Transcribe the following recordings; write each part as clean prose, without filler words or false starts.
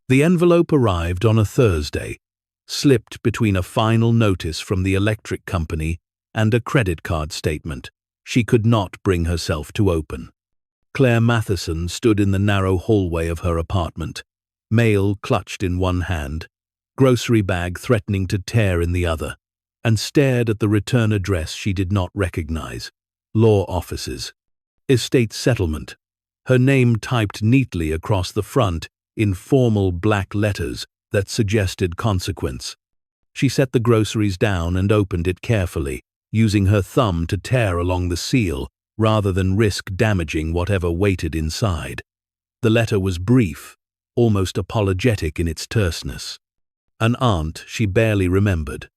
The envelope arrived on a Thursday, slipped between a final notice from the electric company and a credit card statement she could not bring herself to open. Claire Mathison stood in the narrow hallway of her apartment, mail clutched in one hand, grocery bag threatening to tear in the other, and stared at the return address she did not recognize. Law offices. Estate settlement. Her name typed neatly across the front in formal black letters that suggested consequence. She set the groceries down and opened it carefully, using her thumb to tear along the seal rather than risk damaging whatever waited inside. The letter was brief, almost apologetic in its terseness. An aunt she barely remembered,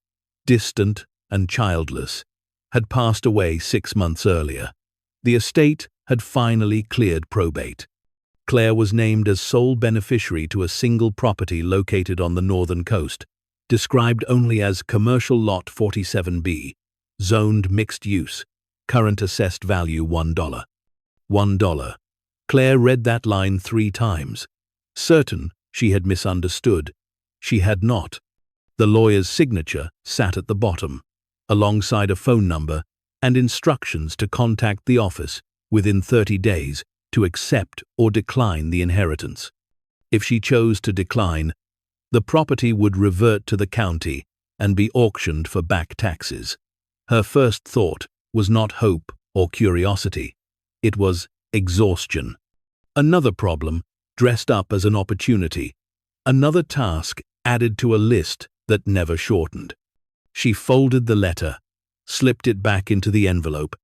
distant and childless, had passed away 6 months earlier. The estate had finally cleared probate. Claire was named as sole beneficiary to a single property located on the northern coast, described only as Commercial Lot 47B, zoned mixed use, current assessed value $1. $1. Claire read that line 3 times. Certain she had misunderstood, she had not. The lawyer's signature sat at the bottom, alongside a phone number and instructions to contact the office within 30 days to accept or decline the inheritance. If she chose to decline, the property would revert to the county and be auctioned for back taxes. Her first thought was not hope or curiosity. It was exhaustion. Another problem dressed up as an opportunity. Another task added to a list that never shortened. She folded the letter, slipped it back into the envelope,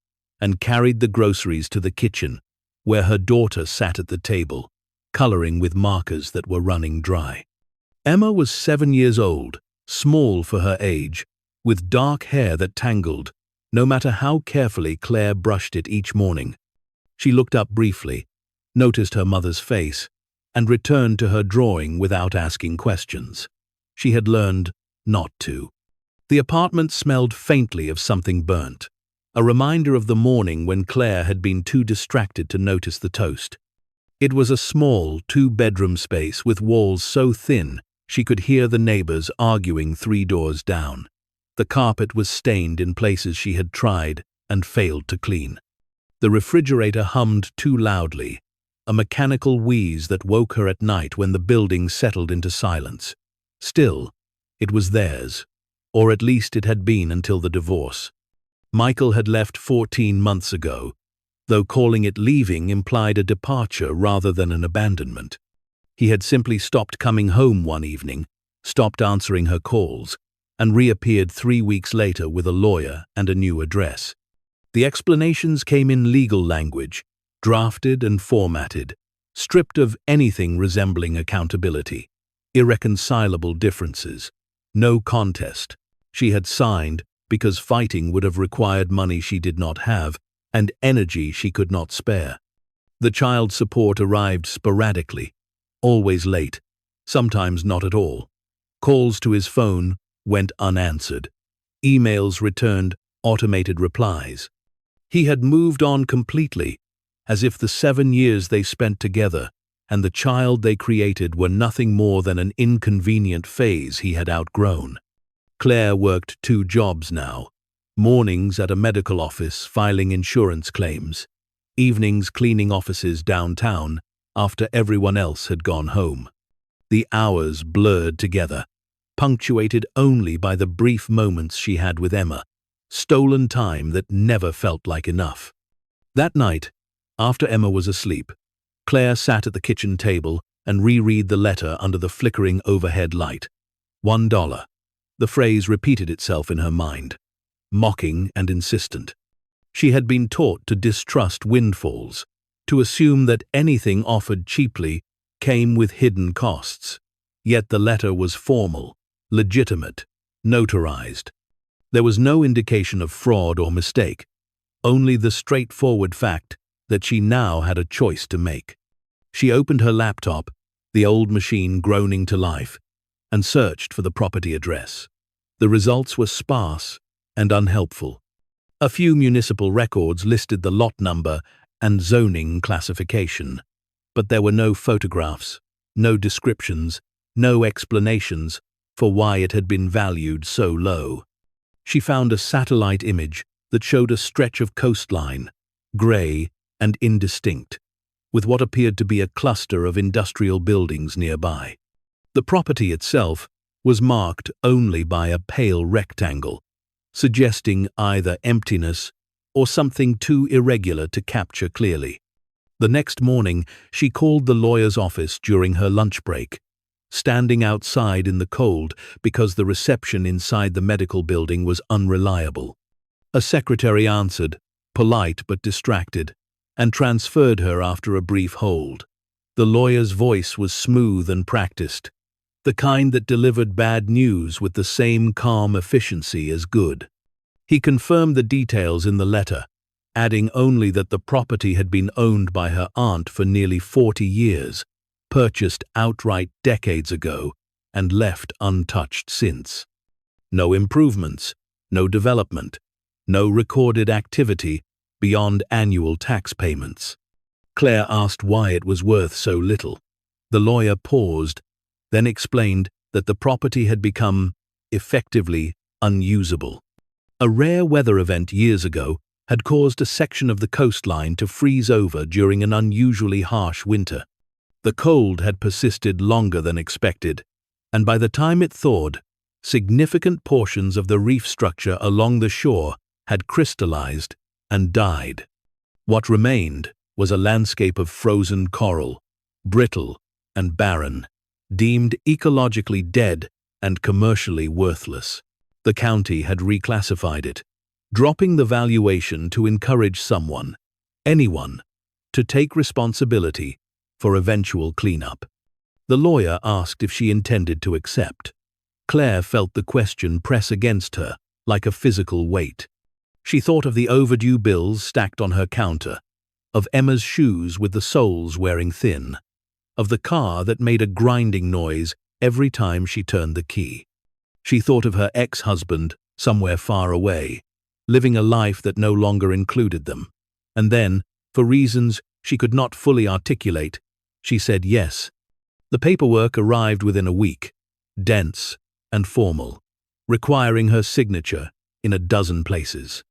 and carried the groceries to the kitchen, where her daughter sat at the table, coloring with markers that were running dry. Emma was 7 years old, small for her age, with dark hair that tangled, no matter how carefully Claire brushed it each morning. She looked up briefly, noticed her mother's face, and returned to her drawing without asking questions. She had learned not to. The apartment smelled faintly of something burnt, a reminder of the morning when Claire had been too distracted to notice the toast. It was a small 2-bedroom space with walls so thin she could hear the neighbors arguing 3 doors down. The carpet was stained in places she had tried and failed to clean. The refrigerator hummed too loudly, a mechanical wheeze that woke her at night when the building settled into silence. Still, it was theirs, or at least it had been until the divorce. Michael had left 14 months ago, though calling it leaving implied a departure rather than an abandonment. He had simply stopped coming home one evening, stopped answering her calls, and reappeared 3 weeks later with a lawyer and a new address. The explanations came in legal language, drafted and formatted, stripped of anything resembling accountability. Irreconcilable differences. No contest. She had signed because fighting would have required money she did not have and energy she could not spare. The child support arrived sporadically, always late, sometimes not at all. Calls to his phone went unanswered. Emails returned automated replies. He had moved on completely, as if the 7 years they spent together and the child they created were nothing more than an inconvenient phase he had outgrown. Claire worked 2 jobs now, mornings at a medical office filing insurance claims, evenings cleaning offices downtown after everyone else had gone home. The hours blurred together, punctuated only by the brief moments she had with Emma, stolen time that never felt like enough. That night, after Emma was asleep, Claire sat at the kitchen table and reread the letter under the flickering overhead light. $1. The phrase repeated itself in her mind, mocking and insistent. She had been taught to distrust windfalls, to assume that anything offered cheaply came with hidden costs. Yet the letter was formal, legitimate, notarized. There was no indication of fraud or mistake, only the straightforward fact that she now had a choice to make. She opened her laptop, the old machine groaning to life, and searched for the property address. The results were sparse and unhelpful. A few municipal records listed the lot number and zoning classification, but there were no photographs, no descriptions, no explanations for why it had been valued so low. She found a satellite image that showed a stretch of coastline, grey and indistinct, with what appeared to be a cluster of industrial buildings nearby. The property itself was marked only by a pale rectangle, suggesting either emptiness or something too irregular to capture clearly. The next morning, she called the lawyer's office during her lunch break, standing outside in the cold because the reception inside the medical building was unreliable. A secretary answered, polite but distracted, and transferred her after a brief hold. The lawyer's voice was smooth and practiced, the kind that delivered bad news with the same calm efficiency as good. He confirmed the details in the letter, adding only that the property had been owned by her aunt for nearly 40 years, purchased outright decades ago, and left untouched since. No improvements, no development, no recorded activity beyond annual tax payments. Claire asked why it was worth so little. The lawyer paused, then explained that the property had become, effectively, unusable. A rare weather event years ago had caused a section of the coastline to freeze over during an unusually harsh winter. The cold had persisted longer than expected, and by the time it thawed, significant portions of the reef structure along the shore had crystallized and died. What remained was a landscape of frozen coral, brittle and barren, deemed ecologically dead and commercially worthless. The county had reclassified it, dropping the valuation to encourage someone, anyone, to take responsibility for eventual cleanup. The lawyer asked if she intended to accept. Claire felt the question press against her like a physical weight. She thought of the overdue bills stacked on her counter, of Emma's shoes with the soles wearing thin, of the car that made a grinding noise every time she turned the key. She thought of her ex-husband somewhere far away, living a life that no longer included them. And then, for reasons she could not fully articulate, she said yes. The paperwork arrived within a week, dense and formal, requiring her signature in a dozen places.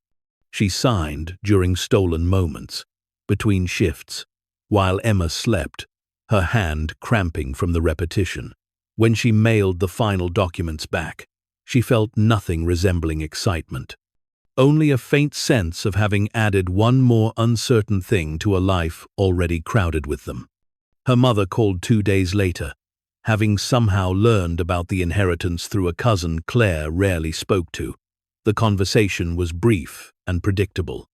She signed during stolen moments, between shifts, while Emma slept, her hand cramping from the repetition. When she mailed the final documents back, she felt nothing resembling excitement. Only a faint sense of having added one more uncertain thing to a life already crowded with them. Her mother called 2 days later, having somehow learned about the inheritance through a cousin Claire rarely spoke to. The conversation was brief and predictable.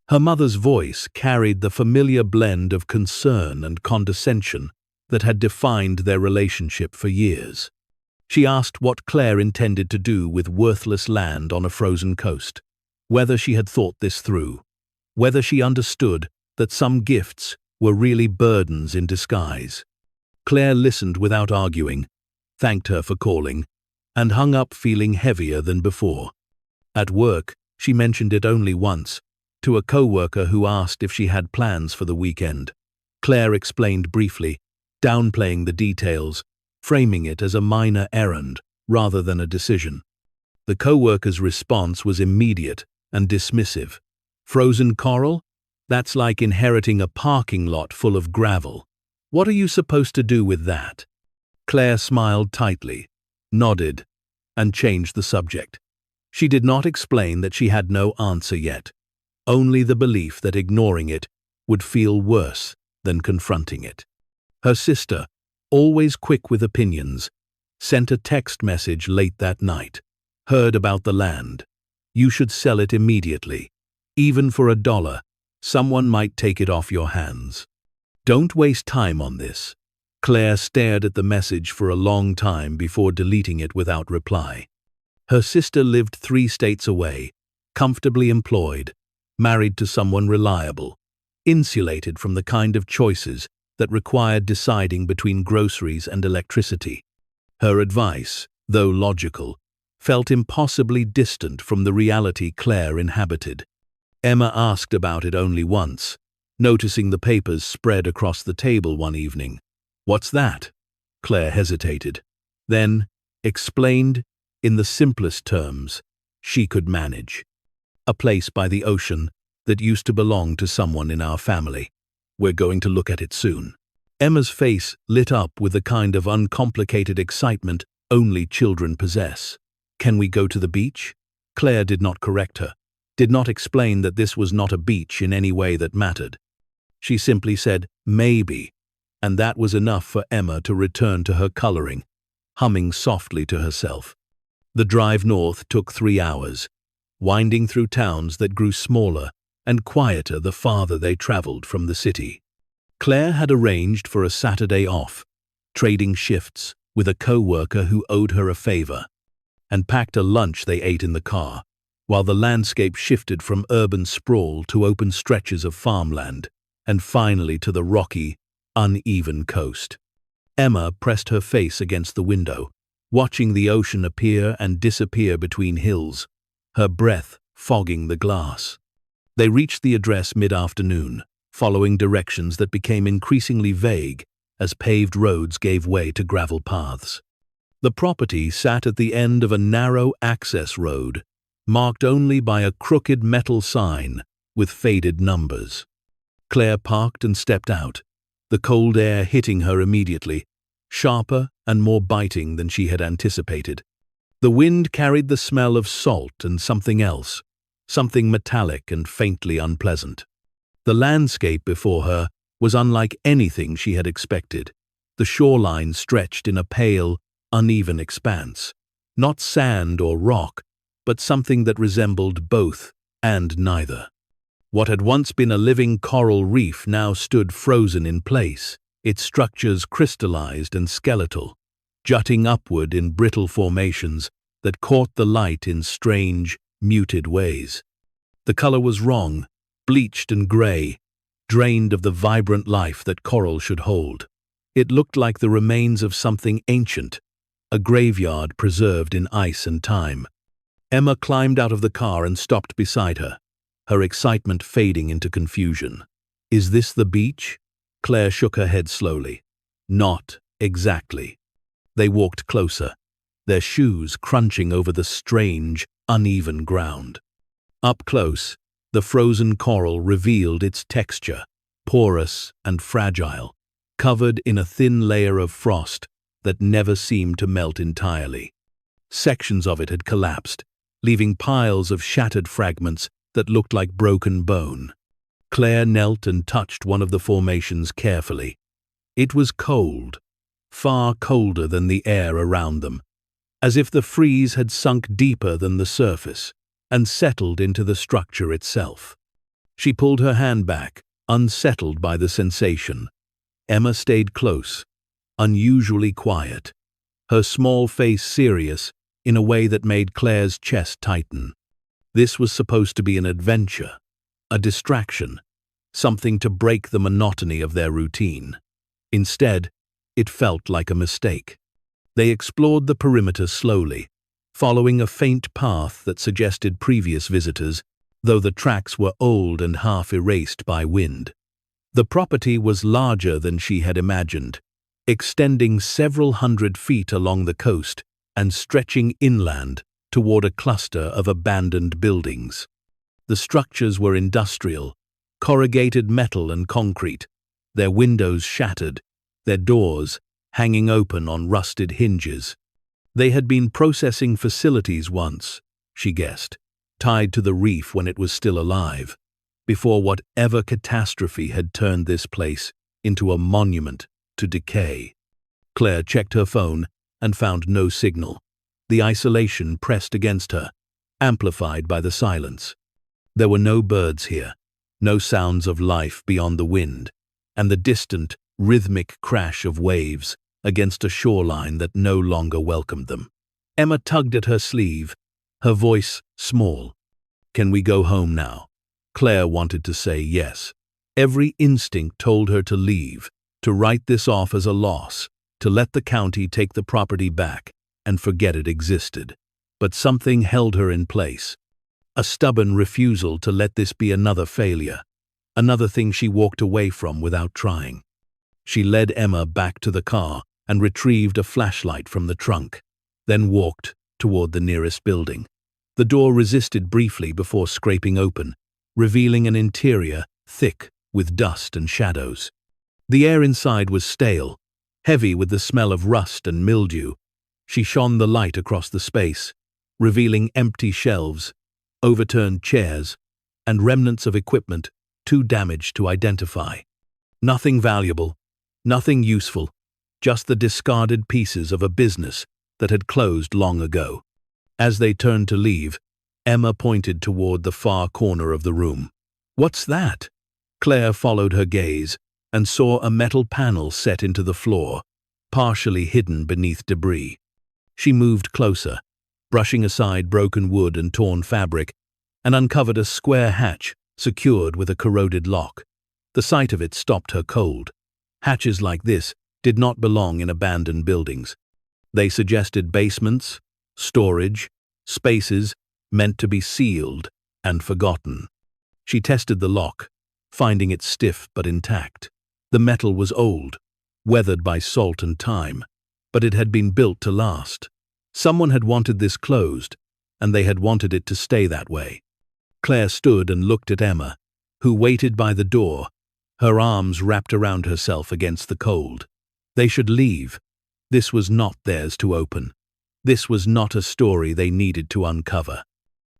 Her mother's voice carried the familiar blend of concern and condescension that had defined their relationship for years. She asked what Claire intended to do with worthless land on a frozen coast, whether she had thought this through, whether she understood that some gifts were really burdens in disguise. Claire listened without arguing, thanked her for calling, and hung up feeling heavier than before. At work, she mentioned it only once, to a co-worker who asked if she had plans for the weekend. Claire explained briefly, downplaying the details, framing it as a minor errand rather than a decision. The co-worker's response was immediate and dismissive. Frozen coral? That's like inheriting a parking lot full of gravel. What are you supposed to do with that? Claire smiled tightly, nodded, and changed the subject. She did not explain that she had no answer yet, only the belief that ignoring it would feel worse than confronting it. Her sister, always quick with opinions, sent a text message late that night. Heard about the land. You should sell it immediately. Even for $1, someone might take it off your hands. Don't waste time on this. Claire stared at the message for a long time before deleting it without reply. Her sister lived 3 states away, comfortably employed, married to someone reliable, insulated from the kind of choices that required deciding between groceries and electricity. Her advice, though logical, felt impossibly distant from the reality Claire inhabited. Emma asked about it only once, noticing the papers spread across the table one evening. "What's that?" Claire hesitated. Then, explained in the simplest terms, she could manage. A place by the ocean that used to belong to someone in our family. We're going to look at it soon. Emma's face lit up with the kind of uncomplicated excitement only children possess. Can we go to the beach? Claire did not correct her, did not explain that this was not a beach in any way that mattered. She simply said, maybe, and that was enough for Emma to return to her coloring, humming softly to herself. The drive north took 3 hours, winding through towns that grew smaller and quieter the farther they traveled from the city. Claire had arranged for a Saturday off, trading shifts with a co-worker who owed her a favor, and packed a lunch they ate in the car, while the landscape shifted from urban sprawl to open stretches of farmland, and finally to the rocky, uneven coast. Emma pressed her face against the window, watching the ocean appear and disappear between hills, her breath fogging the glass. They reached the address mid-afternoon, following directions that became increasingly vague as paved roads gave way to gravel paths. The property sat at the end of a narrow access road, marked only by a crooked metal sign with faded numbers. Claire parked and stepped out, the cold air hitting her immediately, sharper and more biting than she had anticipated. The wind carried the smell of salt and something else, something metallic and faintly unpleasant. The landscape before her was unlike anything she had expected. The shoreline stretched in a pale, uneven expanse, not sand or rock, but something that resembled both and neither. What had once been a living coral reef now stood frozen in place, its structures crystallized and skeletal, jutting upward in brittle formations that caught the light in strange, muted ways. The color was wrong, bleached and gray, drained of the vibrant life that coral should hold. It looked like the remains of something ancient, a graveyard preserved in ice and time. Emma climbed out of the car and stopped beside her, her excitement fading into confusion. Is this the beach? Claire shook her head slowly. Not exactly. They walked closer, their shoes crunching over the strange, uneven ground. Up close, the frozen coral revealed its texture, porous and fragile, covered in a thin layer of frost that never seemed to melt entirely. Sections of it had collapsed, leaving piles of shattered fragments that looked like broken bone. Claire knelt and touched one of the formations carefully. It was cold, far colder than the air around them, as if the freeze had sunk deeper than the surface and settled into the structure itself. She pulled her hand back, unsettled by the sensation. Emma stayed close, unusually quiet, her small face serious in a way that made Claire's chest tighten. This was supposed to be an adventure, a distraction, something to break the monotony of their routine. Instead, it felt like a mistake. They explored the perimeter slowly, following a faint path that suggested previous visitors, though the tracks were old and half erased by wind. The property was larger than she had imagined, extending several hundred feet along the coast and stretching inland toward a cluster of abandoned buildings. The structures were industrial, corrugated metal and concrete, their windows shattered, their doors hanging open on rusted hinges. They had been processing facilities once, she guessed, tied to the reef when it was still alive, before whatever catastrophe had turned this place into a monument to decay. Claire checked her phone and found no signal. The isolation pressed against her, amplified by the silence. There were no birds here, no sounds of life beyond the wind, and the distant, rhythmic crash of waves against a shoreline that no longer welcomed them. Emma tugged at her sleeve, her voice small. Can we go home now? Claire wanted to say yes. Every instinct told her to leave, to write this off as a loss, to let the county take the property back and forget it existed. But something held her in place. A stubborn refusal to let this be another failure, another thing she walked away from without trying. She led Emma back to the car, and retrieved a flashlight from the trunk, then walked toward the nearest building. The door resisted briefly before scraping open, revealing an interior thick with dust and shadows. The air inside was stale, heavy with the smell of rust and mildew. She shone the light across the space, revealing empty shelves, overturned chairs, and remnants of equipment too damaged to identify. Nothing valuable, nothing useful, just the discarded pieces of a business that had closed long ago. As they turned to leave, Emma pointed toward the far corner of the room. "What's that?" Claire followed her gaze and saw a metal panel set into the floor, partially hidden beneath debris. She moved closer, brushing aside broken wood and torn fabric, and uncovered a square hatch secured with a corroded lock. The sight of it stopped her cold. Hatches like this did not belong in abandoned buildings. They suggested basements, storage, spaces meant to be sealed and forgotten. She tested the lock, finding it stiff but intact. The metal was old, weathered by salt and time, but it had been built to last. Someone had wanted this closed, and they had wanted it to stay that way. Claire stood and looked at Emma, who waited by the door, her arms wrapped around herself against the cold. They should leave. This was not theirs to open. This was not a story they needed to uncover.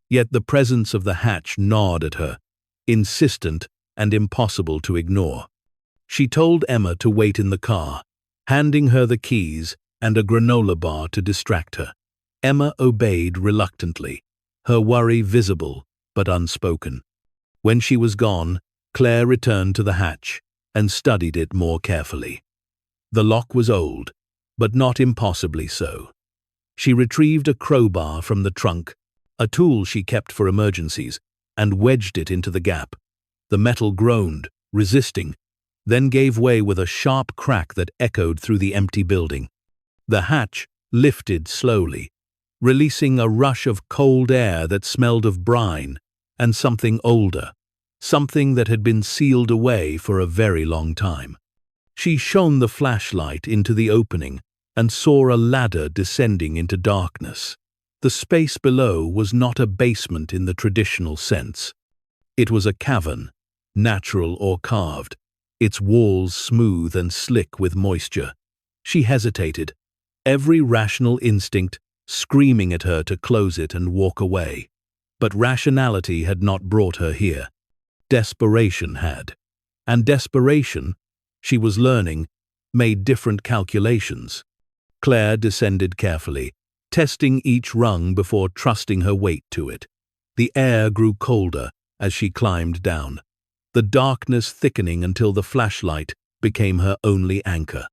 Yet the presence of the hatch gnawed at her, insistent and impossible to ignore. She told Emma to wait in the car, handing her the keys and a granola bar to distract her. Emma obeyed reluctantly, her worry visible but unspoken. When she was gone, Claire returned to the hatch and studied it more carefully. The lock was old, but not impossibly so. She retrieved a crowbar from the trunk, a tool she kept for emergencies, and wedged it into the gap. The metal groaned, resisting, then gave way with a sharp crack that echoed through the empty building. The hatch lifted slowly, releasing a rush of cold air that smelled of brine and something older, something that had been sealed away for a very long time. She shone the flashlight into the opening and saw a ladder descending into darkness. The space below was not a basement in the traditional sense. It was a cavern, natural or carved, its walls smooth and slick with moisture. She hesitated, every rational instinct screaming at her to close it and walk away. But rationality had not brought her here. Desperation had. And desperation, she was learning, made different calculations. Claire descended carefully, testing each rung before trusting her weight to it. The air grew colder as she climbed down, the darkness thickening until the flashlight became her only anchor.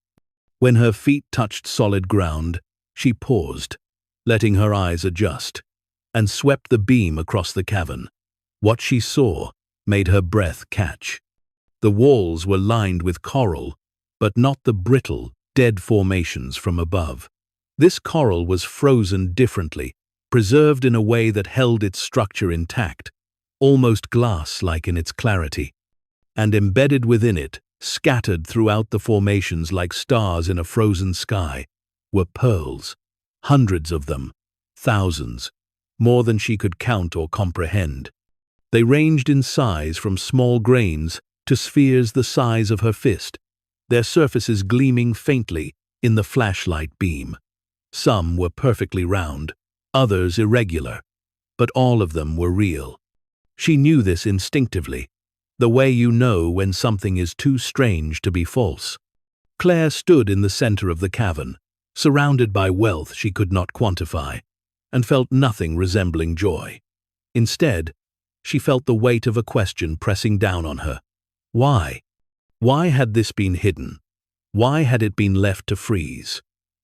When her feet touched solid ground, she paused, letting her eyes adjust, and swept the beam across the cavern. What she saw made her breath catch. The walls were lined with coral, but not the brittle, dead formations from above. This coral was frozen differently, preserved in a way that held its structure intact, almost glass-like in its clarity. And embedded within it, scattered throughout the formations like stars in a frozen sky, were pearls. Hundreds of them, thousands, more than she could count or comprehend. They ranged in size from small grains to spheres the size of her fist, their surfaces gleaming faintly in the flashlight beam. Some were perfectly round, others irregular, but all of them were real. She knew this instinctively, the way you know when something is too strange to be false. Claire stood in the center of the cavern, surrounded by wealth she could not quantify, and felt nothing resembling joy. Instead, she felt the weight of a question pressing down on her. Why? Why had this been hidden? Why had it been left to freeze?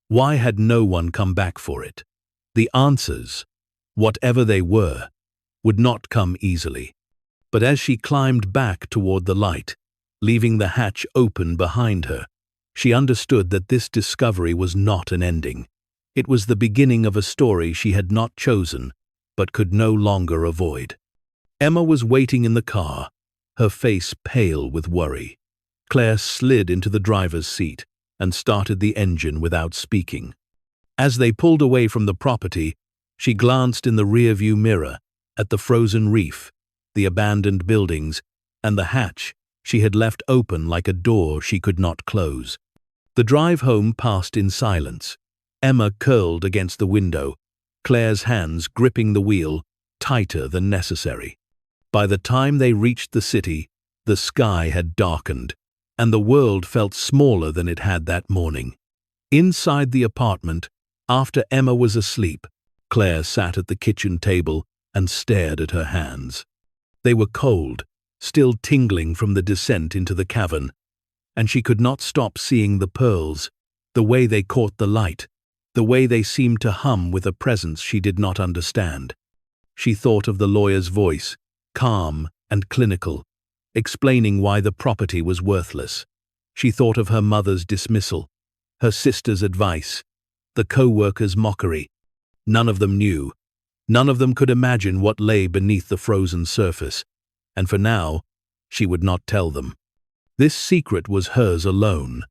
Why had no one come back for it? The answers, whatever they were, would not come easily. But as she climbed back toward the light, leaving the hatch open behind her, she understood that this discovery was not an ending. It was the beginning of a story she had not chosen, but could no longer avoid. Emma was waiting in the car, her face pale with worry. Claire slid into the driver's seat, and started the engine without speaking. As they pulled away from the property, she glanced in the rearview mirror at the frozen reef, the abandoned buildings, and the hatch she had left open like a door she could not close. The drive home passed in silence. Emma curled against the window, Claire's hands gripping the wheel tighter than necessary. By the time they reached the city, the sky had darkened, and the world felt smaller than it had that morning. Inside the apartment, after Emma was asleep, Claire sat at the kitchen table and stared at her hands. They were cold, still tingling from the descent into the cavern, and she could not stop seeing the pearls, the way they caught the light, the way they seemed to hum with a presence she did not understand. She thought of the lawyer's voice, calm and clinical, explaining why the property was worthless. She thought of her mother's dismissal, her sister's advice, the co-workers' mockery. None of them knew. None of them could imagine what lay beneath the frozen surface, and for now, she would not tell them. This secret was hers alone,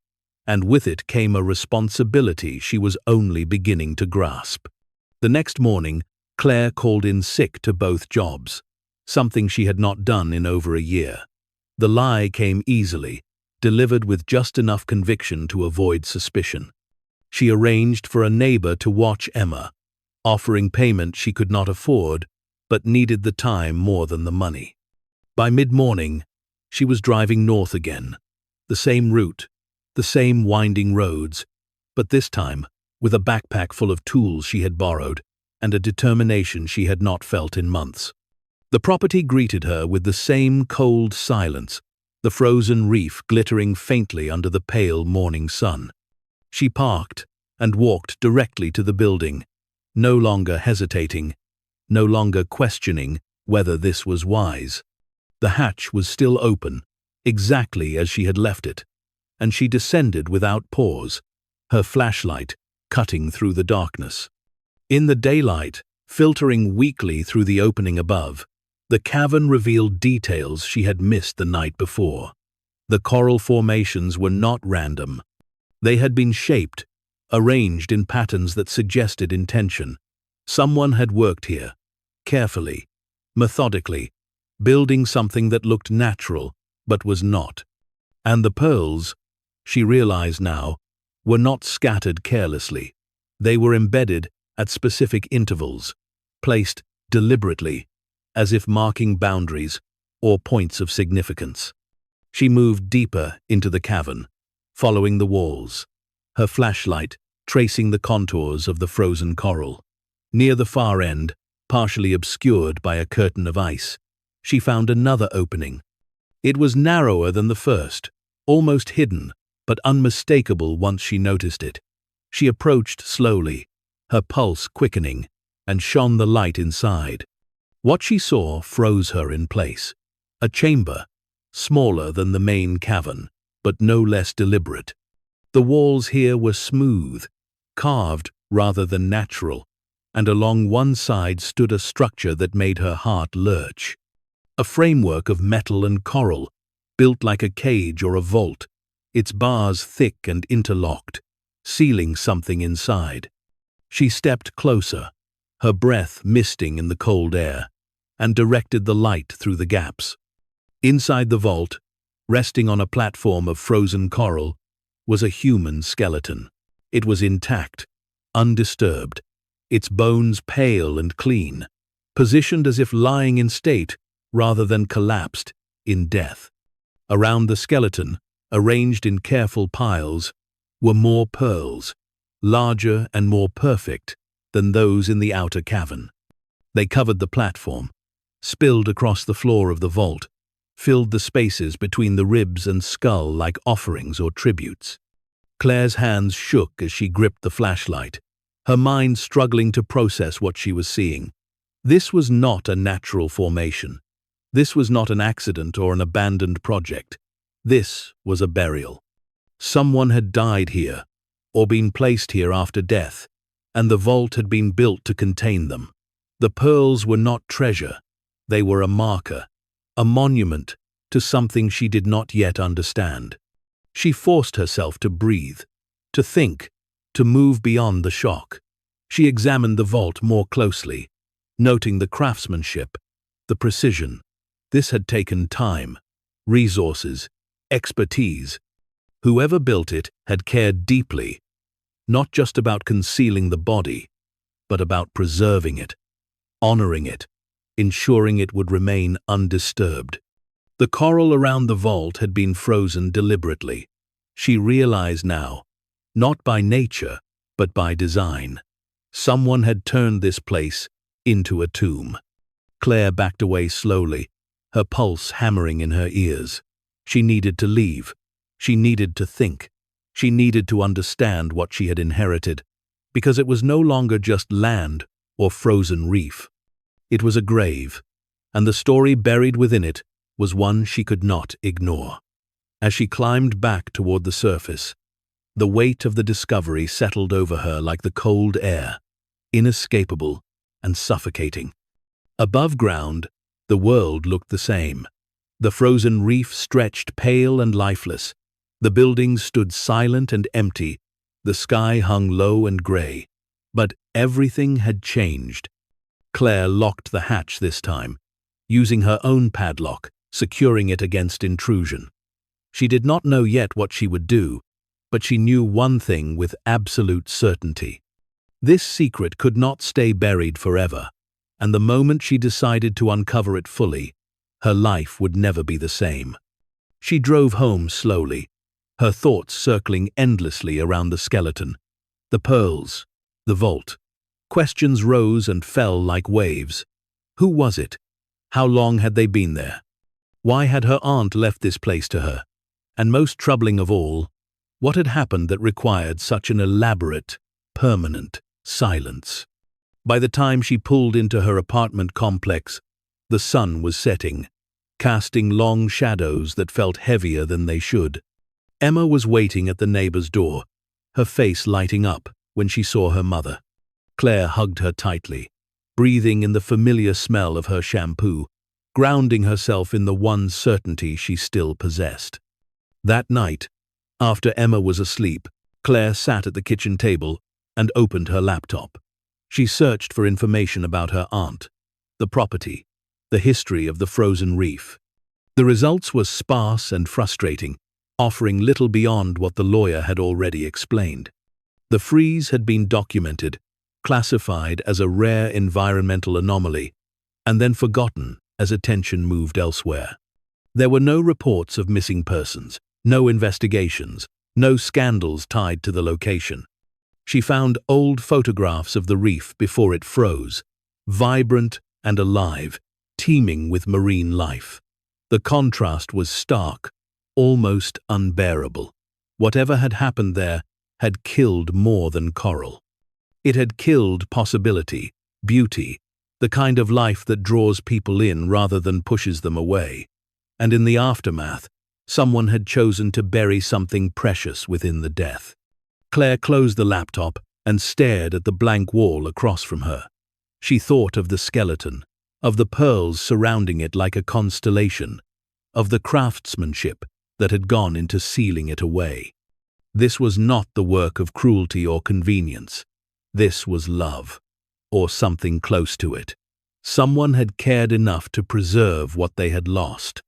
and with it came a responsibility she was only beginning to grasp. The next morning, Claire called in sick to both jobs, something she had not done in over a year. The lie came easily, delivered with just enough conviction to avoid suspicion. She arranged for a neighbor to watch Emma, offering payment she could not afford, but needed the time more than the money. By mid-morning, she was driving north again, the same route, the same winding roads, but this time with a backpack full of tools she had borrowed and a determination she had not felt in months. The property greeted her with the same cold silence, the frozen reef glittering faintly under the pale morning sun. She parked and walked directly to the building, no longer hesitating, no longer questioning whether this was wise. The hatch was still open, exactly as she had left it, and she descended without pause, her flashlight cutting through the darkness. In the daylight, filtering weakly through the opening above, the cavern revealed details she had missed the night before. The coral formations were not random. They had been shaped, arranged in patterns that suggested intention. Someone had worked here, carefully, methodically, building something that looked natural, but was not. And the pearls, she realized now, were not scattered carelessly. They were embedded at specific intervals, placed deliberately, as if marking boundaries or points of significance. She moved deeper into the cavern, following the walls, her flashlight tracing the contours of the frozen coral. Near the far end, partially obscured by a curtain of ice, she found another opening. It was narrower than the first, almost hidden, but unmistakable once she noticed it. She approached slowly, her pulse quickening, and shone the light inside. What she saw froze her in place. A chamber, smaller than the main cavern, but no less deliberate. The walls here were smooth, carved rather than natural, and along one side stood a structure that made her heart lurch. A framework of metal and coral, built like a cage or a vault, its bars thick and interlocked, sealing something inside. She stepped closer, her breath misting in the cold air, and directed the light through the gaps. Inside the vault, resting on a platform of frozen coral, was a human skeleton. It was intact, undisturbed, its bones pale and clean, positioned as if lying in state rather than collapsed in death. Around the skeleton, arranged in careful piles, were more pearls, larger and more perfect than those in the outer cavern. They covered the platform, spilled across the floor of the vault, filled the spaces between the ribs and skull like offerings or tributes. Claire's hands shook as she gripped the flashlight, her mind struggling to process what she was seeing. This was not a natural formation. This was not an accident or an abandoned project. This was a burial. Someone had died here, or been placed here after death, and the vault had been built to contain them. The pearls were not treasure. They were a marker, a monument to something she did not yet understand. She forced herself to breathe, to think, to move beyond the shock. She examined the vault more closely, noting the craftsmanship, the precision. This had taken time, resources, expertise. Whoever built it had cared deeply, not just about concealing the body, but about preserving it, honoring it, ensuring it would remain undisturbed. The coral around the vault had been frozen deliberately. She realized now, not by nature, but by design. Someone had turned this place into a tomb. Claire backed away slowly, her pulse hammering in her ears. She needed to leave. She needed to think. She needed to understand what she had inherited, because it was no longer just land or frozen reef. It was a grave, and the story buried within it was one she could not ignore. As she climbed back toward the surface, the weight of the discovery settled over her like the cold air, inescapable and suffocating. Above ground, the world looked the same. The frozen reef stretched pale and lifeless. The buildings stood silent and empty. The sky hung low and gray. But everything had changed. Claire locked the hatch this time, using her own padlock, securing it against intrusion. She did not know yet what she would do, but she knew one thing with absolute certainty. This secret could not stay buried forever, and the moment she decided to uncover it fully, her life would never be the same. She drove home slowly, her thoughts circling endlessly around the skeleton, the pearls, the vault. Questions rose and fell like waves. Who was it? How long had they been there? Why had her aunt left this place to her? And most troubling of all, what had happened that required such an elaborate, permanent silence? By the time she pulled into her apartment complex, the sun was setting, casting long shadows that felt heavier than they should. Emma was waiting at the neighbor's door, her face lighting up when she saw her mother. Claire hugged her tightly, breathing in the familiar smell of her shampoo, grounding herself in the one certainty she still possessed. That night, after Emma was asleep, Claire sat at the kitchen table and opened her laptop. She searched for information about her aunt, the property, the history of the frozen reef. The results were sparse and frustrating, offering little beyond what the lawyer had already explained. The freeze had been documented, classified as a rare environmental anomaly, and then forgotten as attention moved elsewhere. There were no reports of missing persons, no investigations, no scandals tied to the location. She found old photographs of the reef before it froze, vibrant and alive, teeming with marine life. The contrast was stark, almost unbearable. Whatever had happened there had killed more than coral. It had killed possibility, beauty, the kind of life that draws people in rather than pushes them away. And in the aftermath, someone had chosen to bury something precious within the death. Claire closed the laptop and stared at the blank wall across from her. She thought of the skeleton, of the pearls surrounding it like a constellation, of the craftsmanship that had gone into sealing it away. This was not the work of cruelty or convenience. This was love, or something close to it. Someone had cared enough to preserve what they had lost,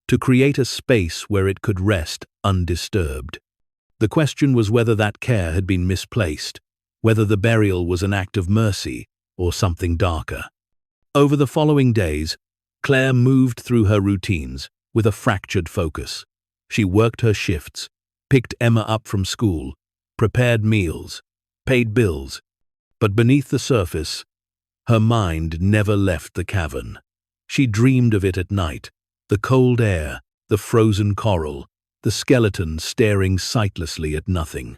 to create a space where it could rest undisturbed. The question was whether that care had been misplaced, whether the burial was an act of mercy or something darker. Over the following days, Claire moved through her routines with a fractured focus. She worked her shifts, picked Emma up from school, prepared meals, paid bills, but beneath the surface, her mind never left the cavern. She dreamed of it at night, the cold air, the frozen coral, the skeleton staring sightlessly at nothing.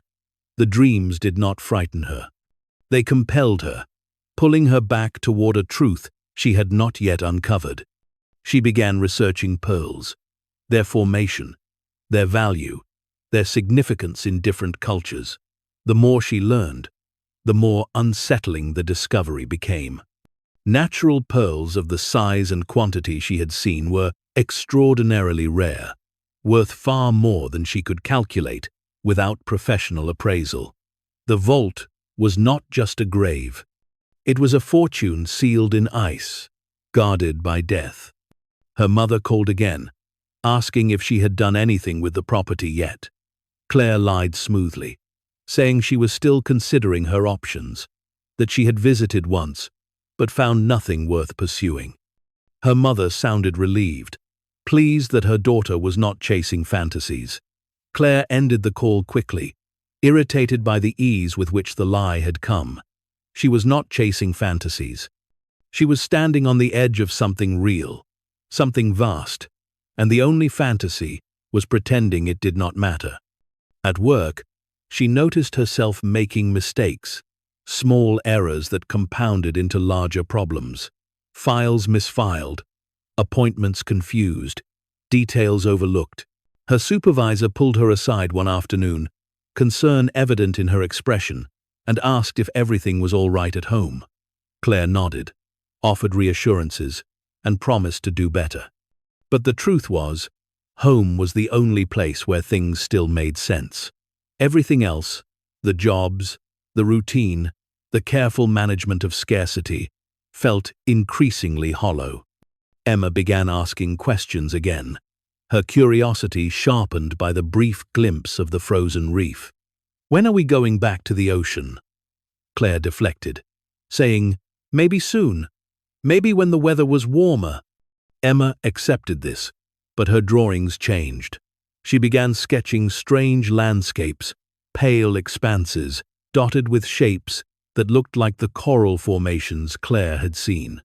The dreams did not frighten her. They compelled her, pulling her back toward a truth she had not yet uncovered. She began researching pearls, their formation, their value, their significance in different cultures. The more she learned, the more unsettling the discovery became. Natural pearls of the size and quantity she had seen were extraordinarily rare, worth far more than she could calculate without professional appraisal. The vault was not just a grave. It was a fortune sealed in ice, guarded by death. Her mother called again, asking if she had done anything with the property yet. Claire lied smoothly, saying she was still considering her options, that she had visited once, but found nothing worth pursuing. Her mother sounded relieved, pleased that her daughter was not chasing fantasies. Claire ended the call quickly, irritated by the ease with which the lie had come. She was not chasing fantasies. She was standing on the edge of something real, something vast, and the only fantasy was pretending it did not matter. At work, she noticed herself making mistakes, small errors that compounded into larger problems. Files misfiled, appointments confused, details overlooked. Her supervisor pulled her aside one afternoon, concern evident in her expression, and asked if everything was all right at home. Claire nodded, offered reassurances, and promised to do better. But the truth was, home was the only place where things still made sense. Everything else, the jobs, the routine, the careful management of scarcity, felt increasingly hollow. Emma began asking questions again, her curiosity sharpened by the brief glimpse of the frozen reef. "When are we going back to the ocean?" Claire deflected, saying, "Maybe soon. Maybe when the weather was warmer." Emma accepted this, but her drawings changed. She began sketching strange landscapes, pale expanses, dotted with shapes that looked like the coral formations Claire had seen.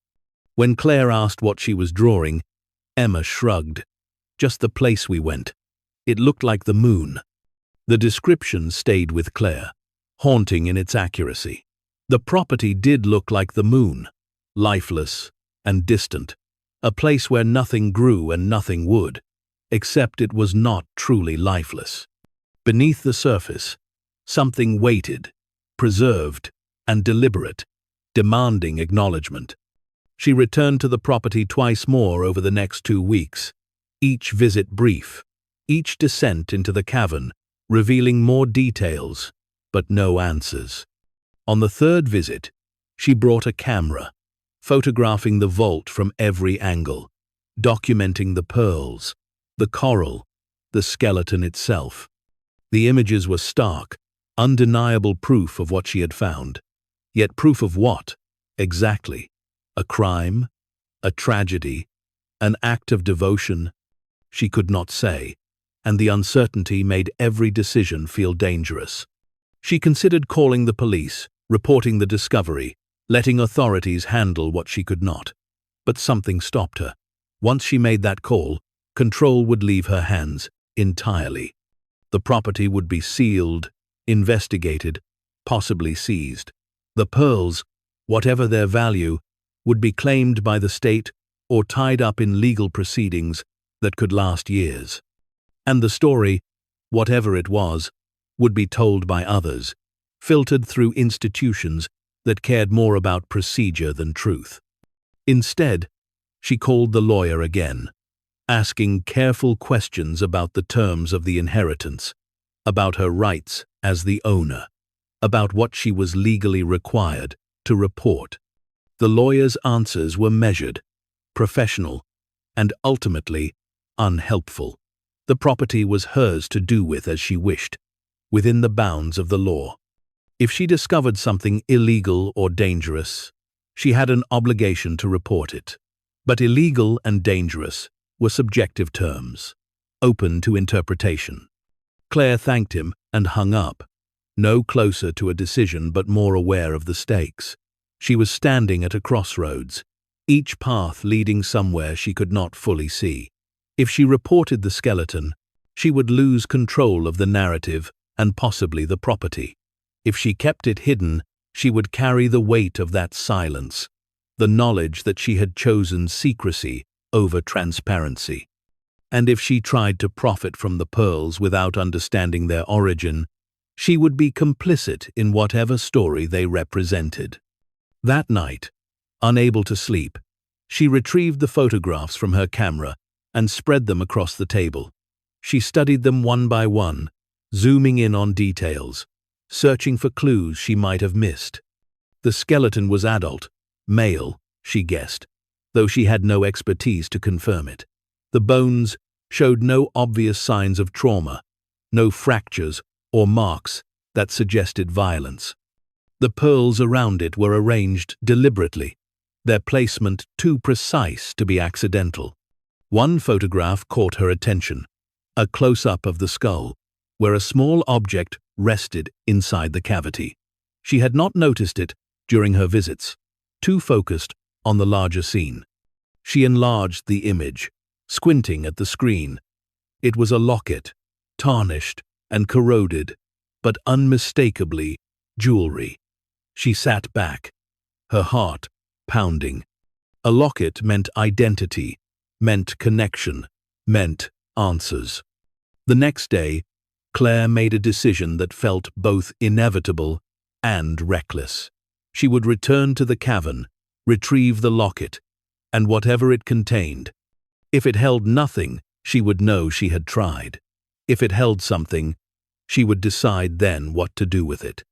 When Claire asked what she was drawing, Emma shrugged. "Just the place we went. It looked like the moon." The description stayed with Claire, haunting in its accuracy. The property did look like the moon, lifeless and distant, a place where nothing grew and nothing would, except it was not truly lifeless. Beneath the surface, something waited, preserved and deliberate, demanding acknowledgement. She returned to the property twice more over the next 2 weeks, each visit brief, each descent into the cavern, revealing more details, but no answers. On the third visit, she brought a camera, photographing the vault from every angle, documenting the pearls, the coral, the skeleton itself. The images were stark, undeniable proof of what she had found. Yet proof of what, exactly? A crime? A tragedy? An act of devotion? She could not say, and the uncertainty made every decision feel dangerous. She considered calling the police, reporting the discovery, letting authorities handle what she could not. But something stopped her. Once she made that call, control would leave her hands entirely. The property would be sealed, investigated, possibly seized. The pearls, whatever their value, would be claimed by the state or tied up in legal proceedings that could last years. And the story, whatever it was, would be told by others, filtered through institutions that cared more about procedure than truth. Instead, she called the lawyer again, asking careful questions about the terms of the inheritance, about her rights as the owner, about what she was legally required to report. The lawyer's answers were measured, professional, and ultimately unhelpful. The property was hers to do with as she wished, within the bounds of the law. If she discovered something illegal or dangerous, she had an obligation to report it. But illegal and dangerous were subjective terms, open to interpretation. Claire thanked him and hung up, no closer to a decision but more aware of the stakes. She was standing at a crossroads, each path leading somewhere she could not fully see. If she reported the skeleton, she would lose control of the narrative and possibly the property. If she kept it hidden, she would carry the weight of that silence, the knowledge that she had chosen secrecy over transparency. And if she tried to profit from the pearls without understanding their origin, she would be complicit in whatever story they represented. That night, unable to sleep, she retrieved the photographs from her camera and spread them across the table. She studied them one by one, zooming in on details, searching for clues she might have missed. The skeleton was adult, male, she guessed, though she had no expertise to confirm it. The bones showed no obvious signs of trauma, no fractures or marks that suggested violence. The pearls around it were arranged deliberately, their placement too precise to be accidental. One photograph caught her attention, a close-up of the skull, where a small object rested inside the cavity. She had not noticed it during her visits, too focused on the larger scene. She enlarged the image, squinting at the screen. It was a locket, tarnished and corroded, but unmistakably jewelry. She sat back, her heart pounding. A locket meant identity, meant connection, meant answers. The next day, Claire made a decision that felt both inevitable and reckless. She would return to the cavern, retrieve the locket, and whatever it contained. If it held nothing, she would know she had tried. If it held something, she would decide then what to do with it.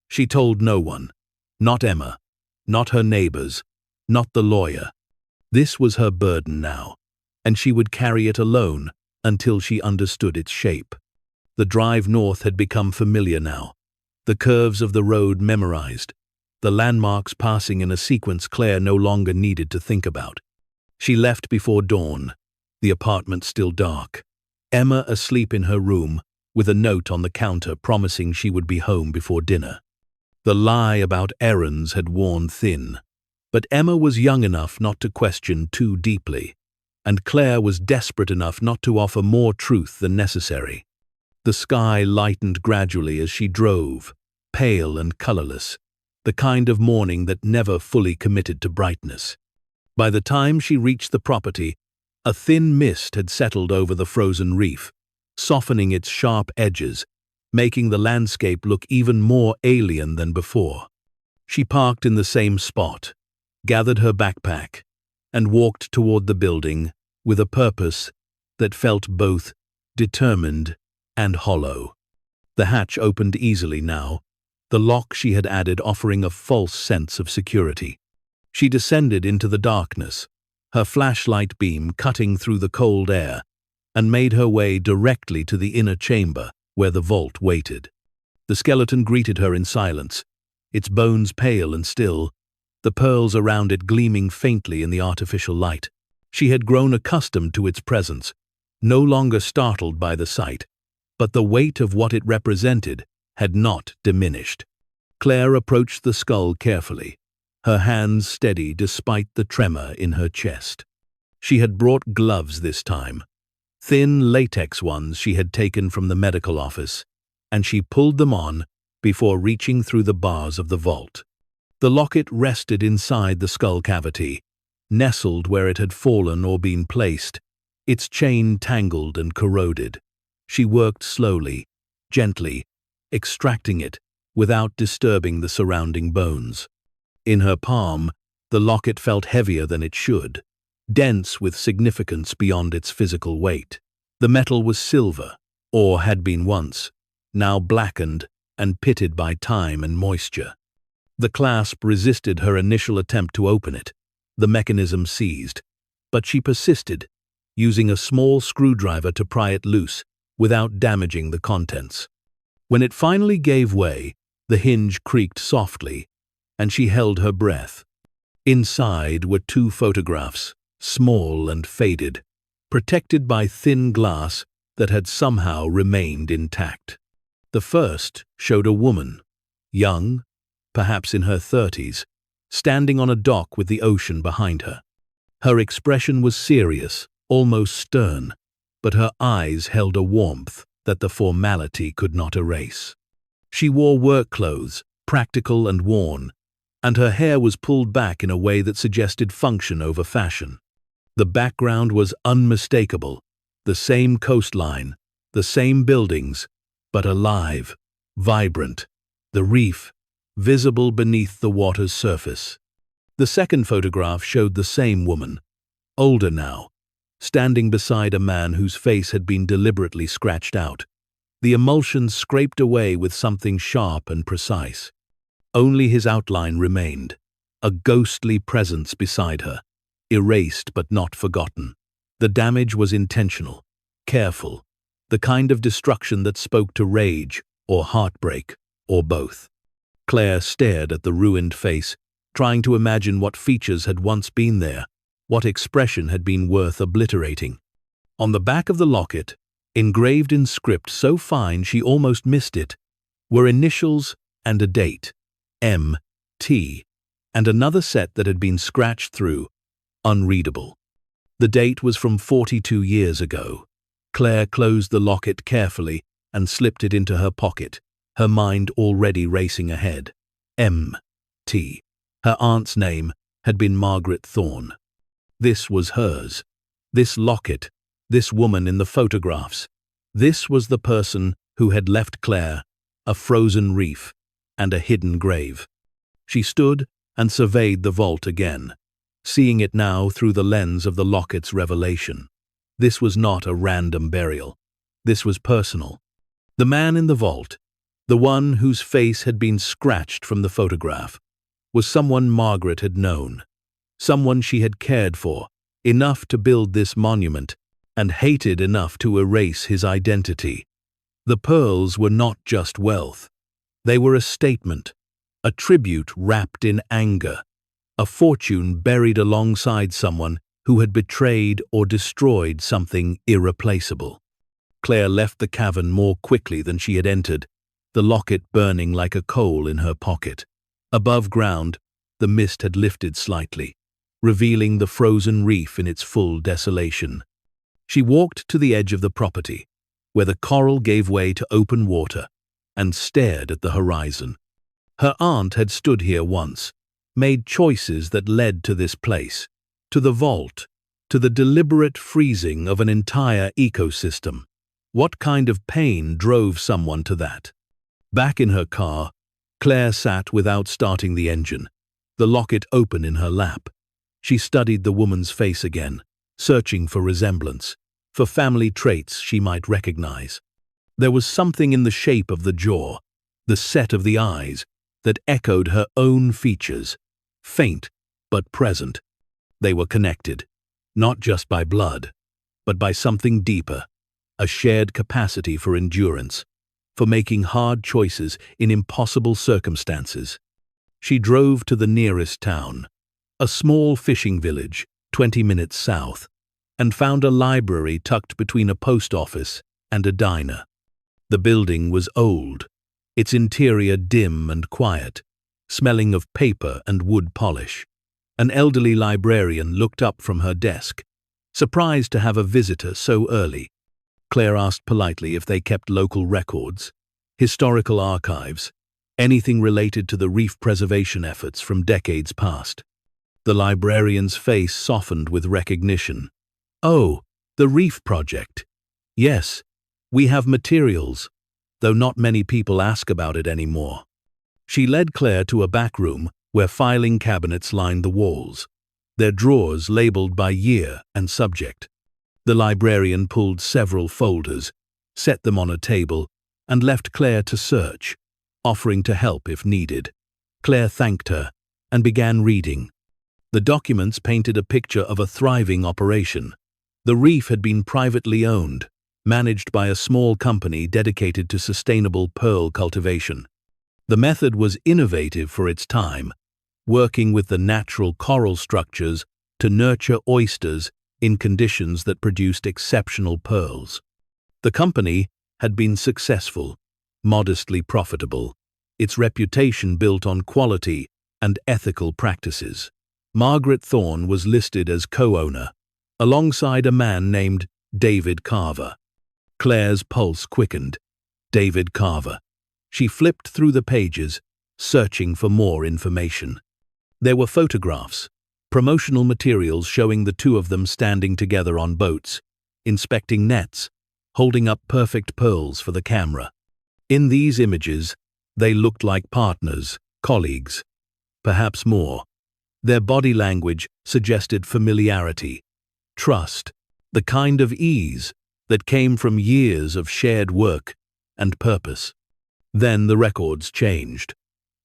She told no one, not Emma, not her neighbors, not the lawyer. This was her burden now, and she would carry it alone until she understood its shape. The drive north had become familiar now, the curves of the road memorized, the landmarks passing in a sequence Claire no longer needed to think about. She left before dawn, the apartment still dark. Emma asleep in her room, with a note on the counter promising she would be home before dinner. The lie about errands had worn thin, but Emma was young enough not to question too deeply, and Claire was desperate enough not to offer more truth than necessary. The sky lightened gradually as she drove, pale and colorless, the kind of morning that never fully committed to brightness. By the time she reached the property, a thin mist had settled over the frozen reef, softening its sharp edges, making the landscape look even more alien than before. She parked in the same spot, gathered her backpack, and walked toward the building with a purpose that felt both determined and hollow. The hatch opened easily now, the lock she had added offering a false sense of security. She descended into the darkness, her flashlight beam cutting through the cold air, and made her way directly to the inner chamber where the vault waited. The skeleton greeted her in silence, its bones pale and still, the pearls around it gleaming faintly in the artificial light. She had grown accustomed to its presence, no longer startled by the sight, but the weight of what it represented had not diminished. Claire approached the skull carefully, her hands steady despite the tremor in her chest. She had brought gloves this time, thin latex ones she had taken from the medical office, and she pulled them on before reaching through the bars of the vault. The locket rested inside the skull cavity, nestled where it had fallen or been placed, its chain tangled and corroded. She worked slowly, gently, extracting it without disturbing the surrounding bones. In her palm, the locket felt heavier than it should, dense with significance beyond its physical weight. The metal was silver, or had been once, now blackened and pitted by time and moisture. The clasp resisted her initial attempt to open it. The mechanism seized, but she persisted, using a small screwdriver to pry it loose without damaging the contents. When it finally gave way, the hinge creaked softly, and she held her breath. Inside were two photographs, small and faded, protected by thin glass that had somehow remained intact. The first showed a woman, young, perhaps in her 30s, standing on a dock with the ocean behind her. Her expression was serious, almost stern, but her eyes held a warmth that the formality could not erase. She wore work clothes, practical and worn, and her hair was pulled back in a way that suggested function over fashion. The background was unmistakable, the same coastline, the same buildings, but alive, vibrant, the reef, visible beneath the water's surface. The second photograph showed the same woman, older now, standing beside a man whose face had been deliberately scratched out. The emulsion scraped away with something sharp and precise. Only his outline remained, a ghostly presence beside her, erased but not forgotten. The damage was intentional, careful, the kind of destruction that spoke to rage or heartbreak, or both. Claire stared at the ruined face, trying to imagine what features had once been there, what expression had been worth obliterating. On the back of the locket, engraved in script so fine she almost missed it, were initials and a date, M.T., and another set that had been scratched through, unreadable. The date was from 42 years ago. Claire closed the locket carefully and slipped it into her pocket, her mind already racing ahead. M.T. Her aunt's name had been Margaret Thorne. This was hers. This locket, this woman in the photographs. This was the person who had left Claire a frozen reef and a hidden grave. She stood and surveyed the vault again, seeing it now through the lens of the locket's revelation. This was not a random burial. This was personal. The man in the vault, the one whose face had been scratched from the photograph, was someone Margaret had known, someone she had cared for, enough to build this monument, and hated enough to erase his identity. The pearls were not just wealth. They were a statement, a tribute wrapped in anger, a fortune buried alongside someone who had betrayed or destroyed something irreplaceable. Claire left the cavern more quickly than she had entered, the locket burning like a coal in her pocket. Above ground, the mist had lifted slightly, revealing the frozen reef in its full desolation. She walked to the edge of the property, where the coral gave way to open water, and stared at the horizon. Her aunt had stood here once, made choices that led to this place, to the vault, to the deliberate freezing of an entire ecosystem. What kind of pain drove someone to that? Back in her car, Claire sat without starting the engine, the locket open in her lap. She studied the woman's face again, searching for resemblance, for family traits she might recognize. There was something in the shape of the jaw, the set of the eyes, that echoed her own features, faint but present. They were connected, not just by blood, but by something deeper, a shared capacity for endurance, for making hard choices in impossible circumstances. She drove to the nearest town, a small fishing village 20 minutes south, and found a library tucked between a post office and a diner. The building was old, its interior dim and quiet, smelling of paper and wood polish. An elderly librarian looked up from her desk, surprised to have a visitor so early. Claire asked politely if they kept local records, historical archives, anything related to the reef preservation efforts from decades past. The librarian's face softened with recognition. "Oh, the Reef project. Yes, we have materials, though not many people ask about it anymore." She led Claire to a back room where filing cabinets lined the walls, their drawers labeled by year and subject. The librarian pulled several folders, set them on a table, and left Claire to search, offering to help if needed. Claire thanked her and began reading. The documents painted a picture of a thriving operation. The reef had been privately owned, managed by a small company dedicated to sustainable pearl cultivation. The method was innovative for its time, working with the natural coral structures to nurture oysters in conditions that produced exceptional pearls. The company had been successful, modestly profitable, its reputation built on quality and ethical practices. Margaret Thorne was listed as co-owner, alongside a man named David Carver. Claire's pulse quickened. David Carver. She flipped through the pages, searching for more information. There were photographs, promotional materials showing the two of them standing together on boats, inspecting nets, holding up perfect pearls for the camera. In these images, they looked like partners, colleagues, perhaps more. Their body language suggested familiarity, trust, the kind of ease that came from years of shared work and purpose. Then the records changed.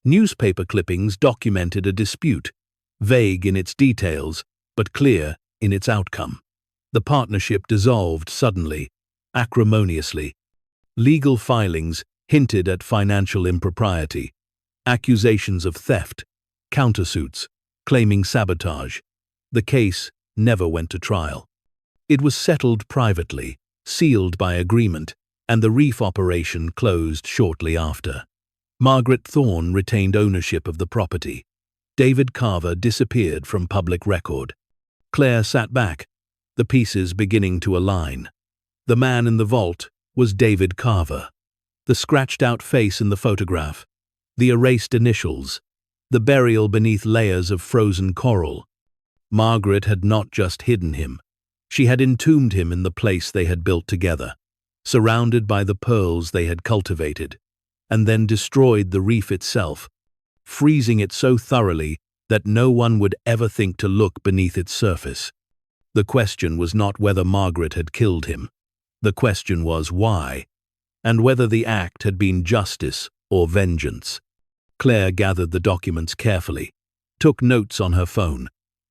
Newspaper clippings documented a dispute, vague in its details, but clear in its outcome. The partnership dissolved suddenly, acrimoniously. Legal filings hinted at financial impropriety, accusations of theft, countersuits, claiming sabotage. The case never went to trial. It was settled privately, sealed by agreement, and the Reef operation closed shortly after. Margaret Thorne retained ownership of the property. David Carver disappeared from public record. Claire sat back, the pieces beginning to align. The man in the vault was David Carver. The scratched-out face in the photograph, the erased initials, the burial beneath layers of frozen coral. Margaret had not just hidden him. She had entombed him in the place they had built together, surrounded by the pearls they had cultivated, and then destroyed the reef itself, freezing it so thoroughly that no one would ever think to look beneath its surface. The question was not whether Margaret had killed him. The question was why, and whether the act had been justice or vengeance. Claire gathered the documents carefully, took notes on her phone,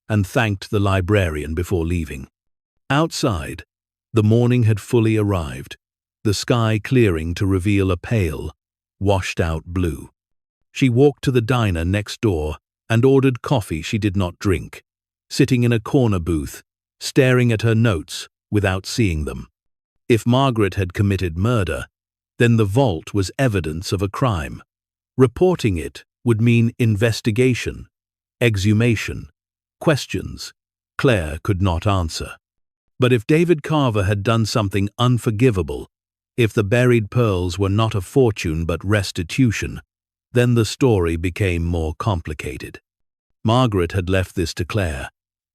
and thanked the librarian before leaving. Outside, the morning had fully arrived, the sky clearing to reveal a pale, washed-out blue. She walked to the diner next door and ordered coffee she did not drink, sitting in a corner booth, staring at her notes without seeing them. If Margaret had committed murder, then the vault was evidence of a crime. Reporting it would mean investigation, exhumation, questions Claire could not answer. But if David Carver had done something unforgivable, if the buried pearls were not a fortune but restitution, then the story became more complicated. Margaret had left this to Claire,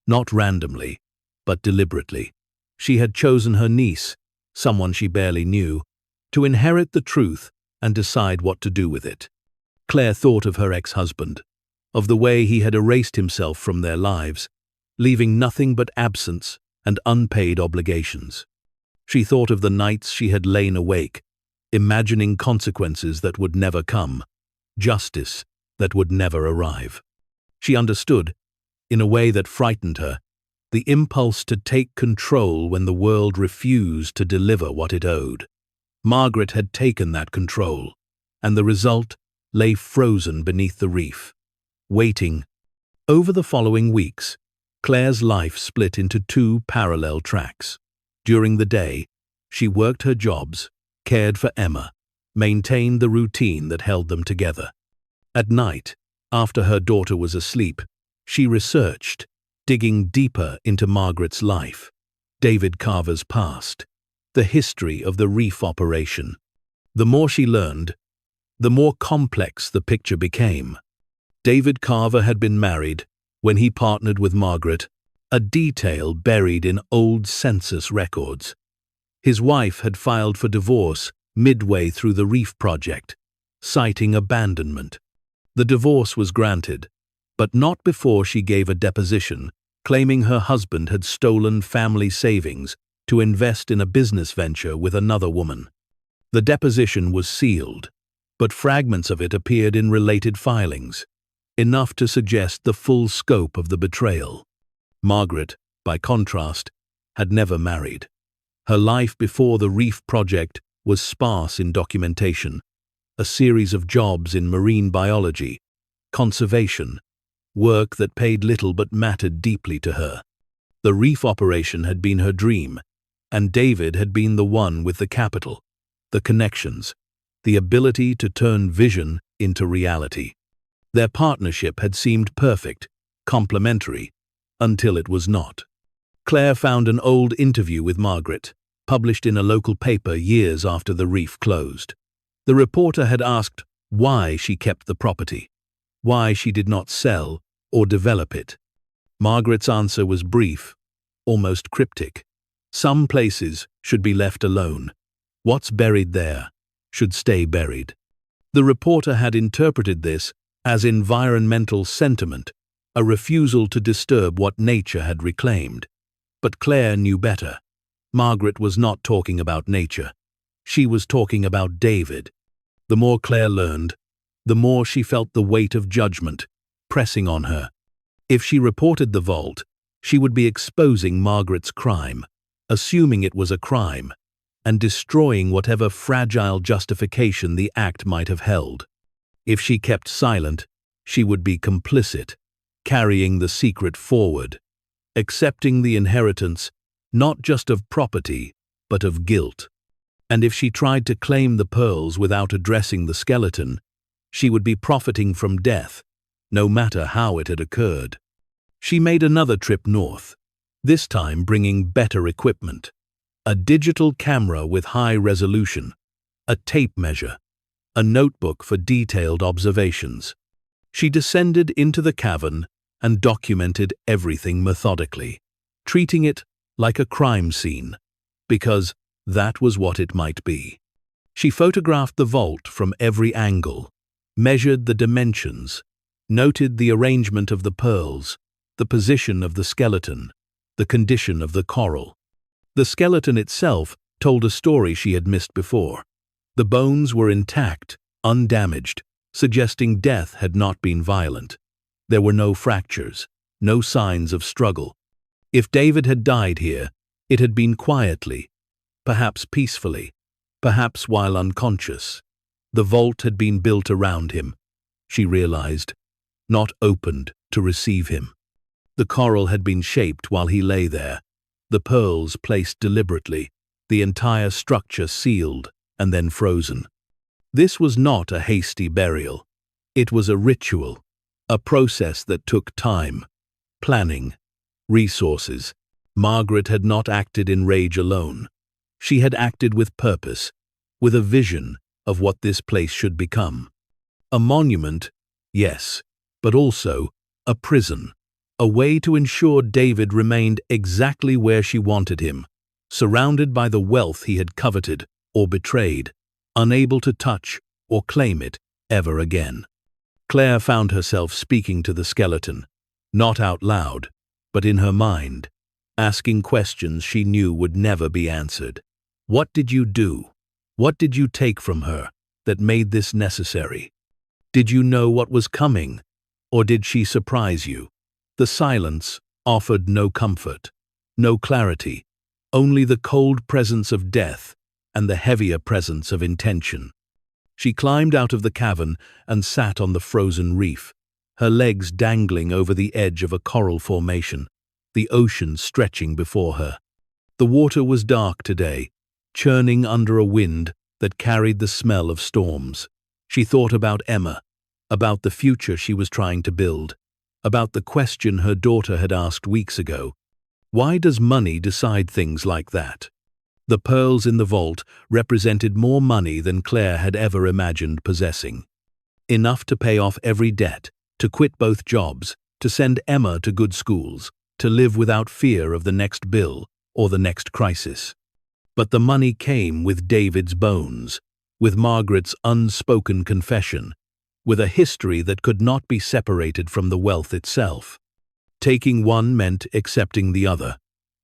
not randomly, but deliberately. She had chosen her niece, someone she barely knew, to inherit the truth and decide what to do with it. Claire thought of her ex-husband, of the way he had erased himself from their lives, leaving nothing but absence and unpaid obligations. She thought of the nights she had lain awake, imagining consequences that would never come, justice that would never arrive. She understood, in a way that frightened her, the impulse to take control when the world refused to deliver what it owed. Margaret had taken that control, and the result lay frozen beneath the reef, waiting. Over the following weeks, Claire's life split into two parallel tracks. During the day, she worked her jobs, cared for Emma, maintained the routine that held them together. At night, after her daughter was asleep, she researched, digging deeper into Margaret's life, David Carver's past, the history of the Reef operation. The more she learned, the more complex the picture became. David Carver had been married when he partnered with Margaret, a detail buried in old census records. His wife had filed for divorce midway through the Reef project, citing abandonment. The divorce was granted, but not before she gave a deposition claiming her husband had stolen family savings to invest in a business venture with another woman. The deposition was sealed, but fragments of it appeared in related filings, enough to suggest the full scope of the betrayal. Margaret, by contrast, had never married. Her life before the Reef project was sparse in documentation, a series of jobs in marine biology, conservation, work that paid little but mattered deeply to her. The Reef operation had been her dream, and David had been the one with the capital, the connections, the ability to turn vision into reality. Their partnership had seemed perfect, complementary, until it was not. Claire found an old interview with Margaret, published in a local paper years after the Reef closed. The reporter had asked why she kept the property, why she did not sell or develop it. Margaret's answer was brief, almost cryptic. Some places should be left alone. What's buried there should stay buried. The reporter had interpreted this as environmental sentiment, a refusal to disturb what nature had reclaimed. But Claire knew better. Margaret was not talking about nature. She was talking about David. The more Claire learned, the more she felt the weight of judgment pressing on her. If she reported the vault, she would be exposing Margaret's crime, assuming it was a crime, and destroying whatever fragile justification the act might have held. If she kept silent, she would be complicit, carrying the secret forward, accepting the inheritance not just of property, but of guilt. And if she tried to claim the pearls without addressing the skeleton, she would be profiting from death, no matter how it had occurred. She made another trip north, this time bringing better equipment. A digital camera with high resolution, a tape measure, a notebook for detailed observations. She descended into the cavern and documented everything methodically, treating it like a crime scene, because that was what it might be. She photographed the vault from every angle, measured the dimensions, noted the arrangement of the pearls, the position of the skeleton, the condition of the coral. The skeleton itself told a story she had missed before. The bones were intact, undamaged, suggesting death had not been violent. There were no fractures, no signs of struggle. If David had died here, it had been quietly, perhaps peacefully, perhaps while unconscious. The vault had been built around him, she realized, not opened to receive him. The coral had been shaped while he lay there, the pearls placed deliberately, the entire structure sealed and then frozen. This was not a hasty burial. It was a ritual, a process that took time, planning, resources. Margaret had not acted in rage alone. She had acted with purpose, with a vision of what this place should become. A monument, yes, but also a prison. A way to ensure David remained exactly where she wanted him, surrounded by the wealth he had coveted or betrayed, unable to touch or claim it ever again. Claire found herself speaking to the skeleton, not out loud, but in her mind, asking questions she knew would never be answered. What did you do? What did you take from her that made this necessary? Did you know what was coming, or did she surprise you? The silence offered no comfort, no clarity, only the cold presence of death and the heavier presence of intention. She climbed out of the cavern and sat on the frozen reef, her legs dangling over the edge of a coral formation, the ocean stretching before her. The water was dark today, churning under a wind that carried the smell of storms. She thought about Emma, about the future she was trying to build, about the question her daughter had asked weeks ago. Why does money decide things like that? The pearls in the vault represented more money than Claire had ever imagined possessing. Enough to pay off every debt, to quit both jobs, to send Emma to good schools, to live without fear of the next bill or the next crisis. But the money came with David's bones, with Margaret's unspoken confession, with a history that could not be separated from the wealth itself. Taking one meant accepting the other,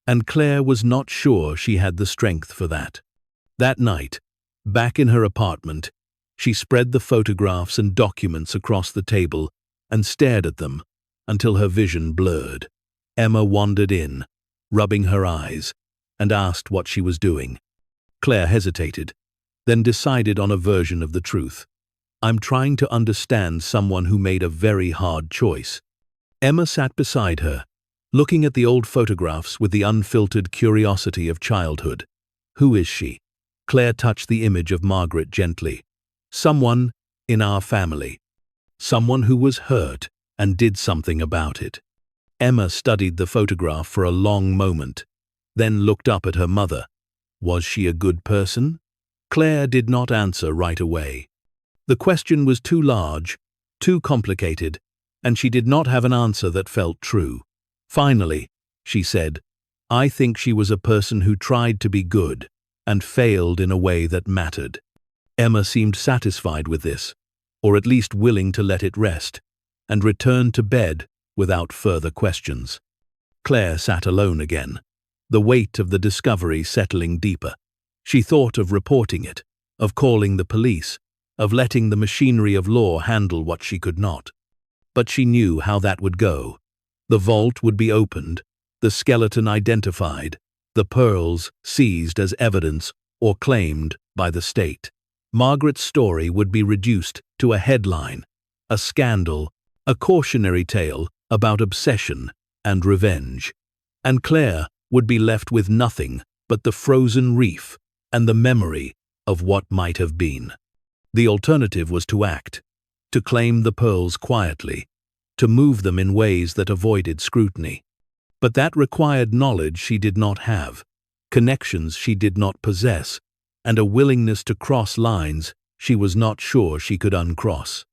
and Claire was not sure she had the strength for that. That night, back in her apartment, she spread the photographs and documents across the table and stared at them until her vision blurred. Emma wandered in, rubbing her eyes, and asked what she was doing. Claire hesitated, then decided on a version of the truth. I'm trying to understand someone who made a very hard choice. Emma sat beside her, looking at the old photographs with the unfiltered curiosity of childhood. Who is she? Claire touched the image of Margaret gently. Someone in our family. Someone who was hurt and did something about it. Emma studied the photograph for a long moment, then looked up at her mother. Was she a good person? Claire did not answer right away. The question was too large, too complicated, and she did not have an answer that felt true. Finally, she said, I think she was a person who tried to be good and failed in a way that mattered. Emma seemed satisfied with this, or at least willing to let it rest, and returned to bed without further questions. Claire sat alone again, the weight of the discovery settling deeper. She thought of reporting it, of calling the police, of letting the machinery of law handle what she could not. But she knew how that would go. The vault would be opened, the skeleton identified, the pearls seized as evidence or claimed by the state. Margaret's story would be reduced to a headline, a scandal, a cautionary tale about obsession and revenge. And Claire would be left with nothing but the frozen reef and the memory of what might have been. The alternative was to act, to claim the pearls quietly, to move them in ways that avoided scrutiny. But that required knowledge she did not have, connections she did not possess, and a willingness to cross lines she was not sure she could uncross.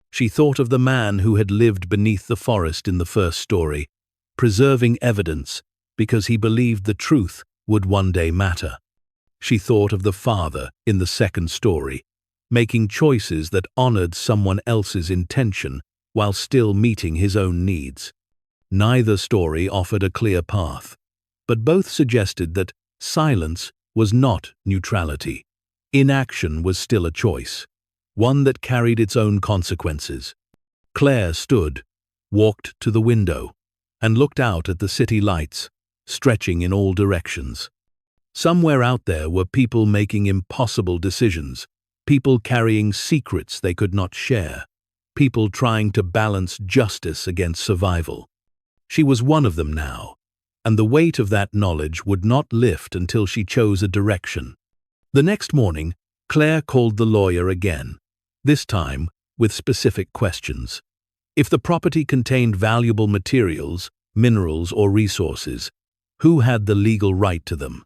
She thought of the man who had lived beneath the forest in the first story, preserving evidence because he believed the truth would one day matter. She thought of the father in the second story, making choices that honored someone else's intention while still meeting his own needs. Neither story offered a clear path, but both suggested that silence was not neutrality. Inaction was still a choice, one that carried its own consequences. Claire stood, walked to the window, and looked out at the city lights, stretching in all directions. Somewhere out there were people making impossible decisions, people carrying secrets they could not share, people trying to balance justice against survival. She was one of them now, and the weight of that knowledge would not lift until she chose a direction. The next morning, Claire called the lawyer again, this time with specific questions. If the property contained valuable materials, minerals, or resources, who had the legal right to them?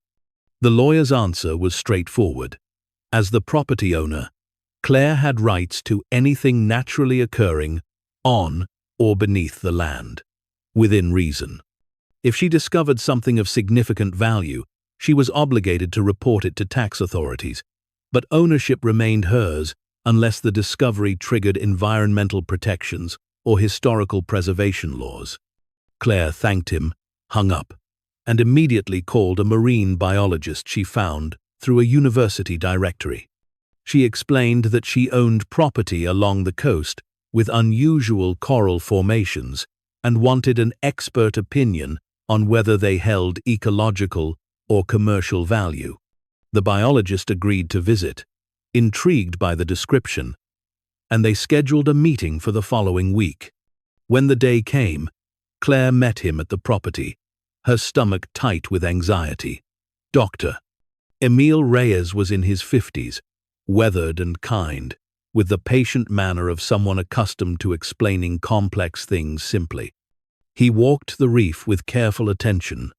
The lawyer's answer was straightforward. As the property owner, Claire had rights to anything naturally occurring on or beneath the land, within reason. If she discovered something of significant value, she was obligated to report it to tax authorities, but ownership remained hers unless the discovery triggered environmental protections or historical preservation laws. Claire thanked him, hung up, and immediately called a marine biologist she found through a university directory. She explained that she owned property along the coast with unusual coral formations and wanted an expert opinion on whether they held ecological or commercial value. The biologist agreed to visit, intrigued by the description, and they scheduled a meeting for the following week. When the day came, Claire met him at the property, her stomach tight with anxiety. Dr. Emil Reyes was in his 50s, weathered and kind, with the patient manner of someone accustomed to explaining complex things simply. He walked the reef with careful attention,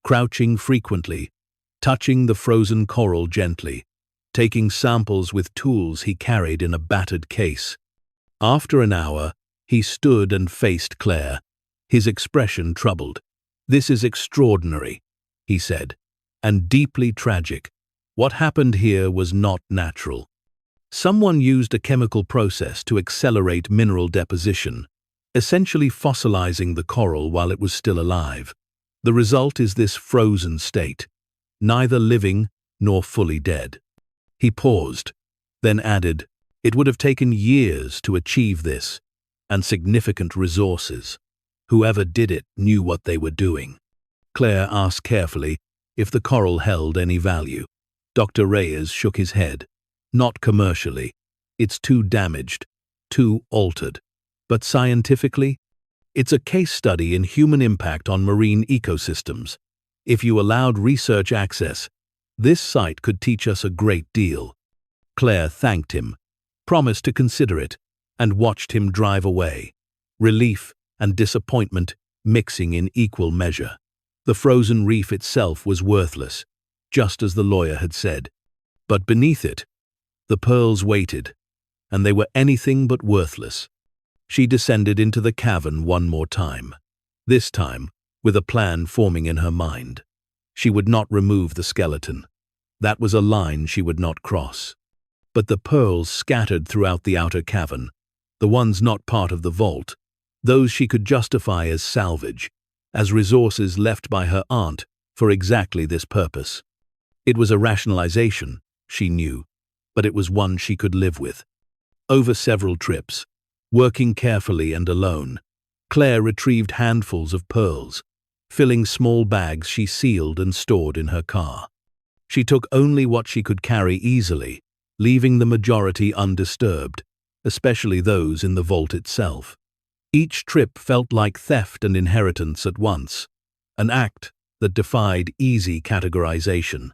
crouching frequently, touching the frozen coral gently, taking samples with tools he carried in a battered case. After an hour, he stood and faced Claire, his expression troubled. "This is extraordinary," he said, "and deeply tragic. What happened here was not natural. Someone used a chemical process to accelerate mineral deposition, essentially fossilizing the coral while it was still alive. The result is this frozen state, neither living nor fully dead." He paused, then added, "It would have taken years to achieve this, and significant resources. Whoever did it knew what they were doing." Claire asked carefully if the coral held any value. Dr. Reyes shook his head. "Not commercially. It's too damaged, too altered. But scientifically, it's a case study in human impact on marine ecosystems. If you allowed research access, this site could teach us a great deal." Claire thanked him, promised to consider it, and watched him drive away, relief and disappointment mixing in equal measure. The frozen reef itself was worthless, just as the lawyer had said. But beneath it, the pearls waited, and they were anything but worthless. She descended into the cavern one more time, this time with a plan forming in her mind. She would not remove the skeleton. That was a line she would not cross. But the pearls scattered throughout the outer cavern, the ones not part of the vault, those she could justify as salvage, as resources left by her aunt for exactly this purpose. It was a rationalization, she knew, but it was one she could live with. Over several trips, working carefully and alone, Claire retrieved handfuls of pearls, filling small bags she sealed and stored in her car. She took only what she could carry easily, leaving the majority undisturbed, especially those in the vault itself. Each trip felt like theft and inheritance at once, an act that defied easy categorization.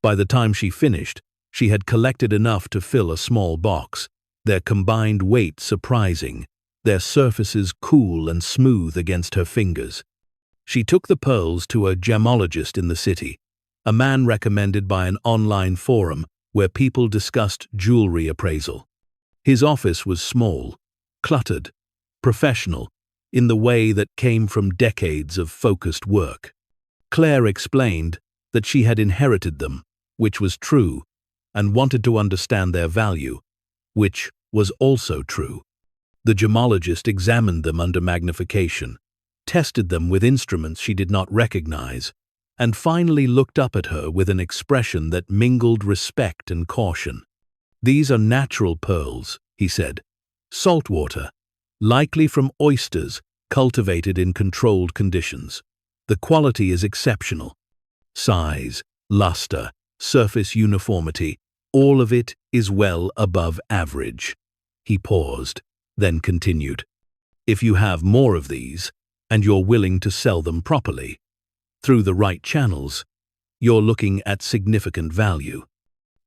By the time she finished, she had collected enough to fill a small box, their combined weight surprising, their surfaces cool and smooth against her fingers. She took the pearls to a gemologist in the city, a man recommended by an online forum where people discussed jewelry appraisal. His office was small, cluttered, professional, in the way that came from decades of focused work. Claire explained that she had inherited them, which was true, and wanted to understand their value, which was also true. The gemologist examined them under magnification, tested them with instruments she did not recognize, and finally looked up at her with an expression that mingled respect and caution. "These are natural pearls," he said. "Saltwater, likely from oysters cultivated in controlled conditions. The quality is exceptional. Size, luster, surface uniformity, all of it is well above average." He paused, then continued. "If you have more of these, and you're willing to sell them properly, through the right channels, you're looking at significant value.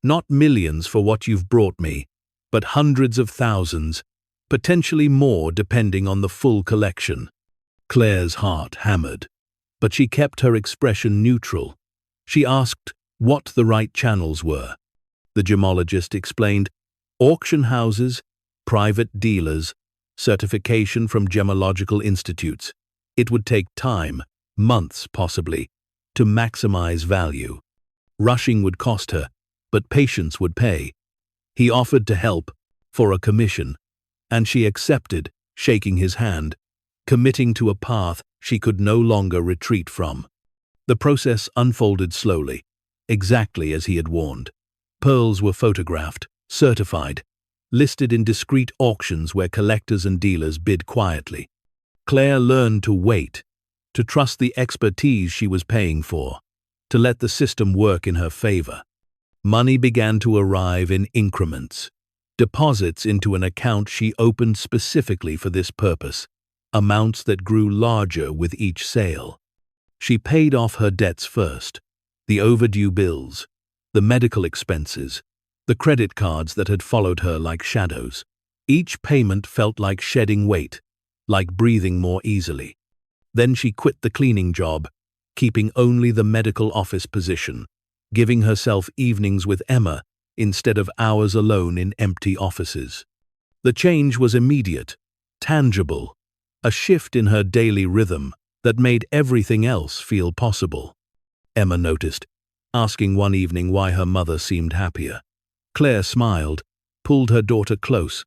Not millions for what you've brought me, but hundreds of thousands, potentially more depending on the full collection." Claire's heart hammered, but she kept her expression neutral. She asked what the right channels were. The gemologist explained: auction houses, private dealers, certification from gemological institutes. It would take time, months possibly, to maximize value. Rushing would cost her, but patience would pay. He offered to help, for a commission, and she accepted, shaking his hand, committing to a path she could no longer retreat from. The process unfolded slowly, exactly as he had warned. Pearls were photographed, certified, listed in discreet auctions where collectors and dealers bid quietly. Claire learned to wait, to trust the expertise she was paying for, to let the system work in her favor. Money began to arrive in increments, deposits into an account she opened specifically for this purpose, amounts that grew larger with each sale. She paid off her debts first, the overdue bills, the medical expenses, the credit cards that had followed her like shadows. Each payment felt like shedding weight, like breathing more easily. Then she quit the cleaning job, keeping only the medical office position, giving herself evenings with Emma instead of hours alone in empty offices. The change was immediate, tangible, a shift in her daily rhythm that made everything else feel possible. Emma noticed, asking one evening why her mother seemed happier. Claire smiled, pulled her daughter close,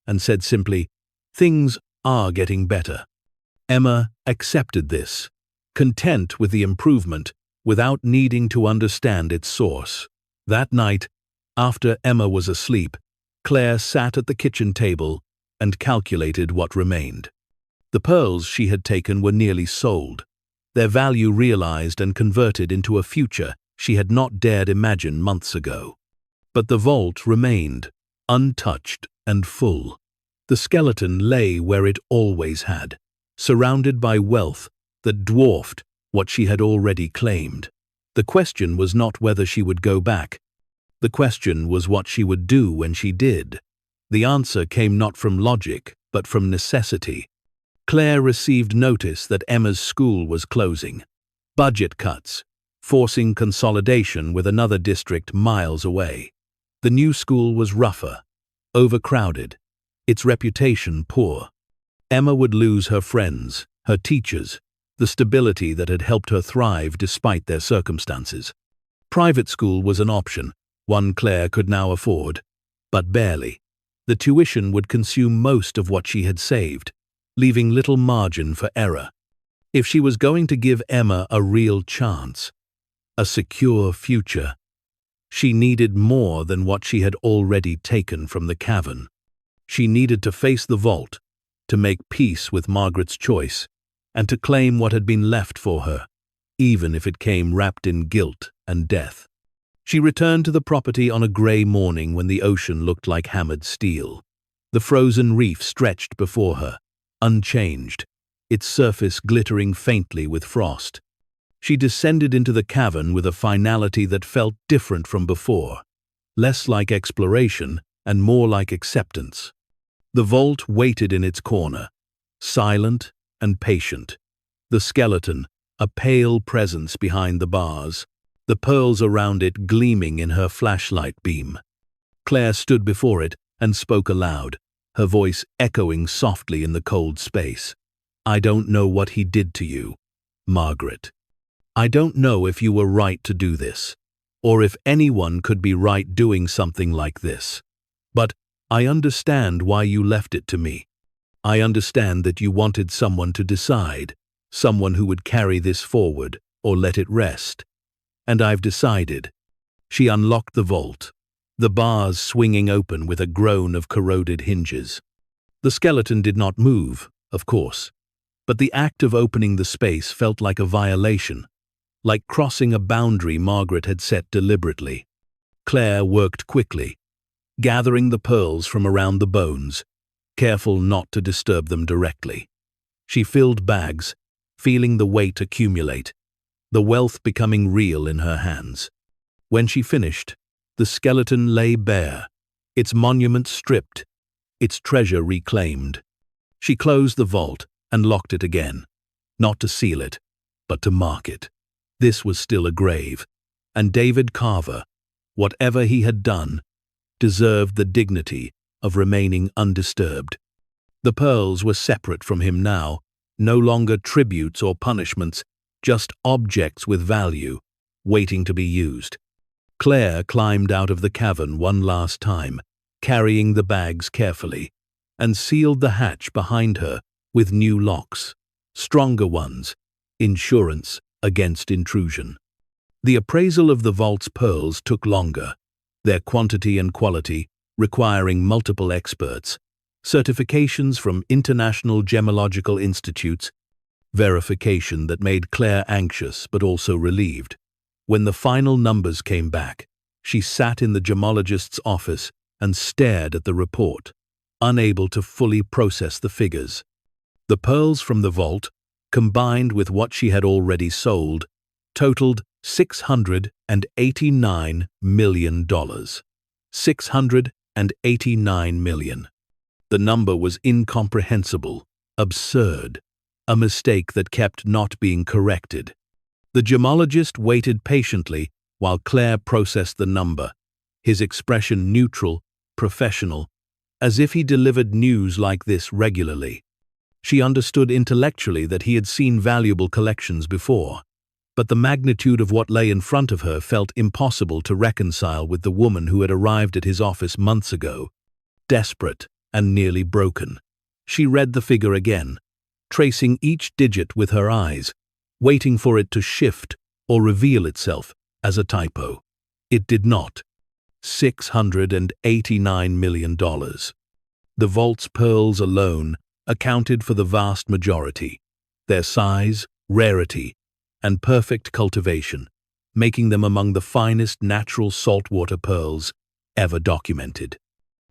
and said simply, "Things are getting better." Emma accepted this, content with the improvement without needing to understand its source. That night, after Emma was asleep, Claire sat at the kitchen table and calculated what remained. The pearls she had taken were nearly sold, their value realized and converted into a future she had not dared imagine months ago. But the vault remained, untouched and full. The skeleton lay where it always had, surrounded by wealth that dwarfed what she had already claimed. The question was not whether she would go back. The question was what she would do when she did. The answer came not from logic, but from necessity. Claire received notice that Emma's school was closing. Budget cuts, forcing consolidation with another district miles away. The new school was rougher, overcrowded, its reputation poor. Emma would lose her friends, her teachers, the stability that had helped her thrive despite their circumstances. Private school was an option, one Claire could now afford, but barely. The tuition would consume most of what she had saved, leaving little margin for error. If she was going to give Emma a real chance, a secure future, She needed more than what she had already taken from the cavern. She needed to face the vault, to make peace with Margaret's choice, and to claim what had been left for her, even if it came wrapped in guilt and death. She returned to the property on a grey morning when the ocean looked like hammered steel. The frozen reef stretched before her, unchanged, its surface glittering faintly with frost. She descended into the cavern with a finality that felt different from before, less like exploration and more like acceptance. The vault waited in its corner, silent and patient. The skeleton, a pale presence behind the bars, the pearls around it gleaming in her flashlight beam. Claire stood before it and spoke aloud, her voice echoing softly in the cold space. "I don't know what he did to you, Margaret. I don't know if you were right to do this, or if anyone could be right doing something like this. But I understand why you left it to me. I understand that you wanted someone to decide, someone who would carry this forward or let it rest. And I've decided." She unlocked the vault, the bars swinging open with a groan of corroded hinges. The skeleton did not move, of course, but the act of opening the space felt like a violation, like crossing a boundary Margaret had set deliberately. Claire worked quickly, gathering the pearls from around the bones, careful not to disturb them directly. She filled bags, feeling the weight accumulate, the wealth becoming real in her hands. When she finished, the skeleton lay bare, its monument stripped, its treasure reclaimed. She closed the vault and locked it again, not to seal it, but to mark it. This was still a grave, and David Carver, whatever he had done, deserved the dignity of remaining undisturbed. The pearls were separate from him now, no longer tributes or punishments, just objects with value, waiting to be used. Claire climbed out of the cavern one last time, carrying the bags carefully, and sealed the hatch behind her with new locks, stronger ones, insurance against intrusion. The appraisal of the vault's pearls took longer, their quantity and quality requiring multiple experts, certifications from international gemological institutes, verification that made Claire anxious but also relieved. When the final numbers came back, she sat in the gemologist's office and stared at the report, unable to fully process the figures. The pearls from the vault, combined with what she had already sold, totaled $689 million. $689 million. The number was incomprehensible, absurd, a mistake that kept not being corrected. The gemologist waited patiently while Claire processed the number, his expression neutral, professional, as if he delivered news like this regularly. She understood intellectually that he had seen valuable collections before, but the magnitude of what lay in front of her felt impossible to reconcile with the woman who had arrived at his office months ago, desperate and nearly broken. She read the figure again, tracing each digit with her eyes, waiting for it to shift or reveal itself as a typo. It did not. $689 million. The vault's pearls alone accounted for the vast majority, their size, rarity, and perfect cultivation, making them among the finest natural saltwater pearls ever documented.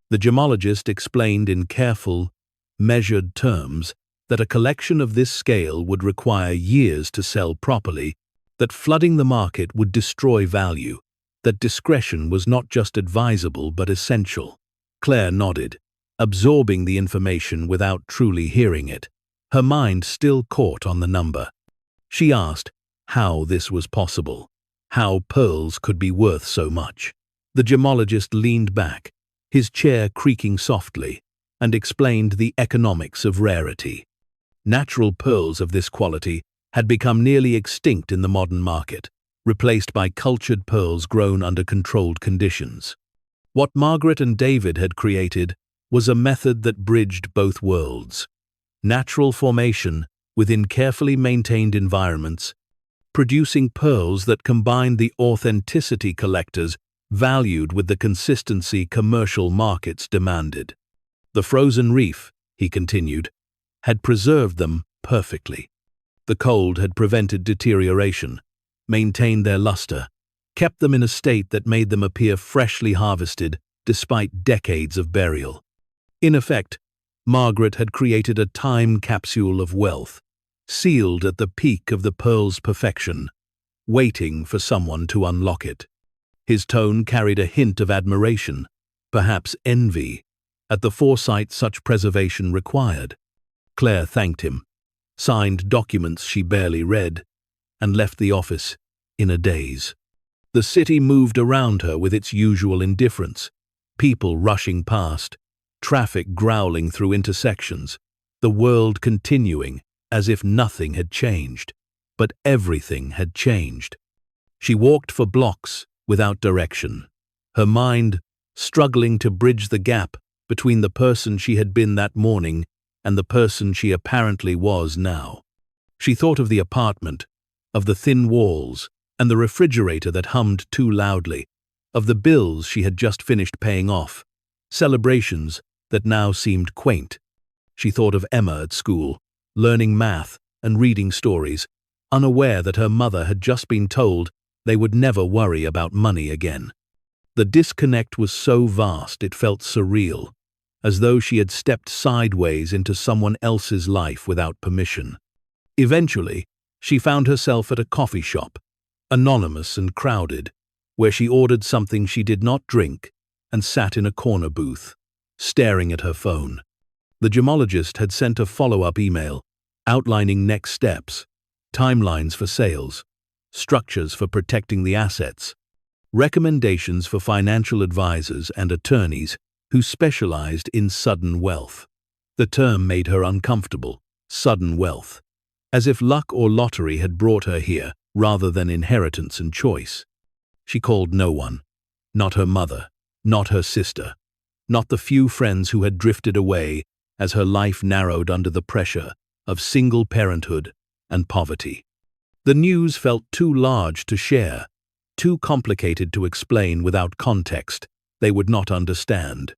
The gemologist explained in careful, measured terms that a collection of this scale would require years to sell properly, that flooding the market would destroy value, that discretion was not just advisable but essential. Claire nodded, absorbing the information without truly hearing it, her mind still caught on the number. She asked how this was possible, how pearls could be worth so much. The gemologist leaned back, his chair creaking softly, and explained the economics of rarity. Natural pearls of this quality had become nearly extinct in the modern market, replaced by cultured pearls grown under controlled conditions. What Margaret and David had created was a method that bridged both worlds. Natural formation within carefully maintained environments, producing pearls that combined the authenticity collectors valued with the consistency commercial markets demanded. The frozen reef, he continued, had preserved them perfectly. The cold had prevented deterioration, maintained their luster, kept them in a state that made them appear freshly harvested despite decades of burial. In effect, Margaret had created a time capsule of wealth, sealed at the peak of the pearl's perfection, waiting for someone to unlock it. His tone carried a hint of admiration, perhaps envy, at the foresight such preservation required. Claire thanked him, signed documents she barely read, and left the office in a daze. The city moved around her with its usual indifference, people rushing past, traffic growling through intersections, the world continuing as if nothing had changed. But everything had changed. She walked for blocks without direction, her mind struggling to bridge the gap between the person she had been that morning and the person she apparently was now. She thought of the apartment, of the thin walls and the refrigerator that hummed too loudly, of the bills she had just finished paying off, celebrations that now seemed quaint. She thought of Emma at school, learning math and reading stories, unaware that her mother had just been told they would never worry about money again. The disconnect was so vast it felt surreal, as though she had stepped sideways into someone else's life without permission. Eventually, she found herself at a coffee shop, anonymous and crowded, where she ordered something she did not drink and sat in a corner booth, staring at her phone. The gemologist had sent a follow-up email outlining next steps, timelines for sales, structures for protecting the assets, recommendations for financial advisors and attorneys who specialized in sudden wealth. The term made her uncomfortable, sudden wealth, as if luck or lottery had brought her here rather than inheritance and choice. She called no one, not her mother, not her sister, not the few friends who had drifted away as her life narrowed under the pressure of single parenthood and poverty. The news felt too large to share, too complicated to explain without context they would not understand.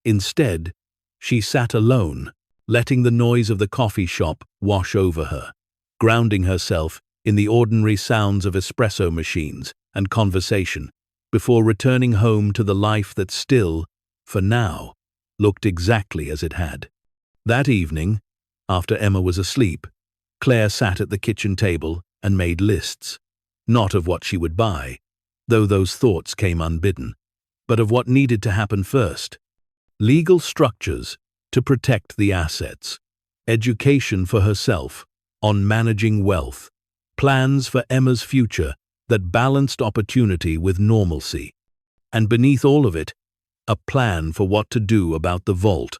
Instead, she sat alone, letting the noise of the coffee shop wash over her, grounding herself in the ordinary sounds of espresso machines and conversation before returning home to the life that still, for now, looked exactly as it had. That evening, after Emma was asleep, Claire sat at the kitchen table and made lists, not of what she would buy, though those thoughts came unbidden, but of what needed to happen first. Legal structures to protect the assets, education for herself on managing wealth, plans for Emma's future that balanced opportunity with normalcy, and beneath all of it, a plan for what to do about the vault,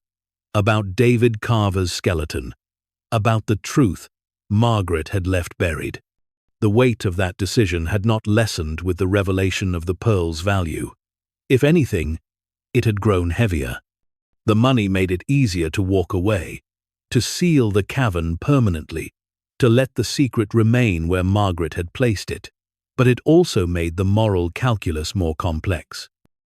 about David Carver's skeleton, about the truth Margaret had left buried. The weight of that decision had not lessened with the revelation of the pearl's value. If anything, it had grown heavier. The money made it easier to walk away, to seal the cavern permanently, to let the secret remain where Margaret had placed it. But it also made the moral calculus more complex.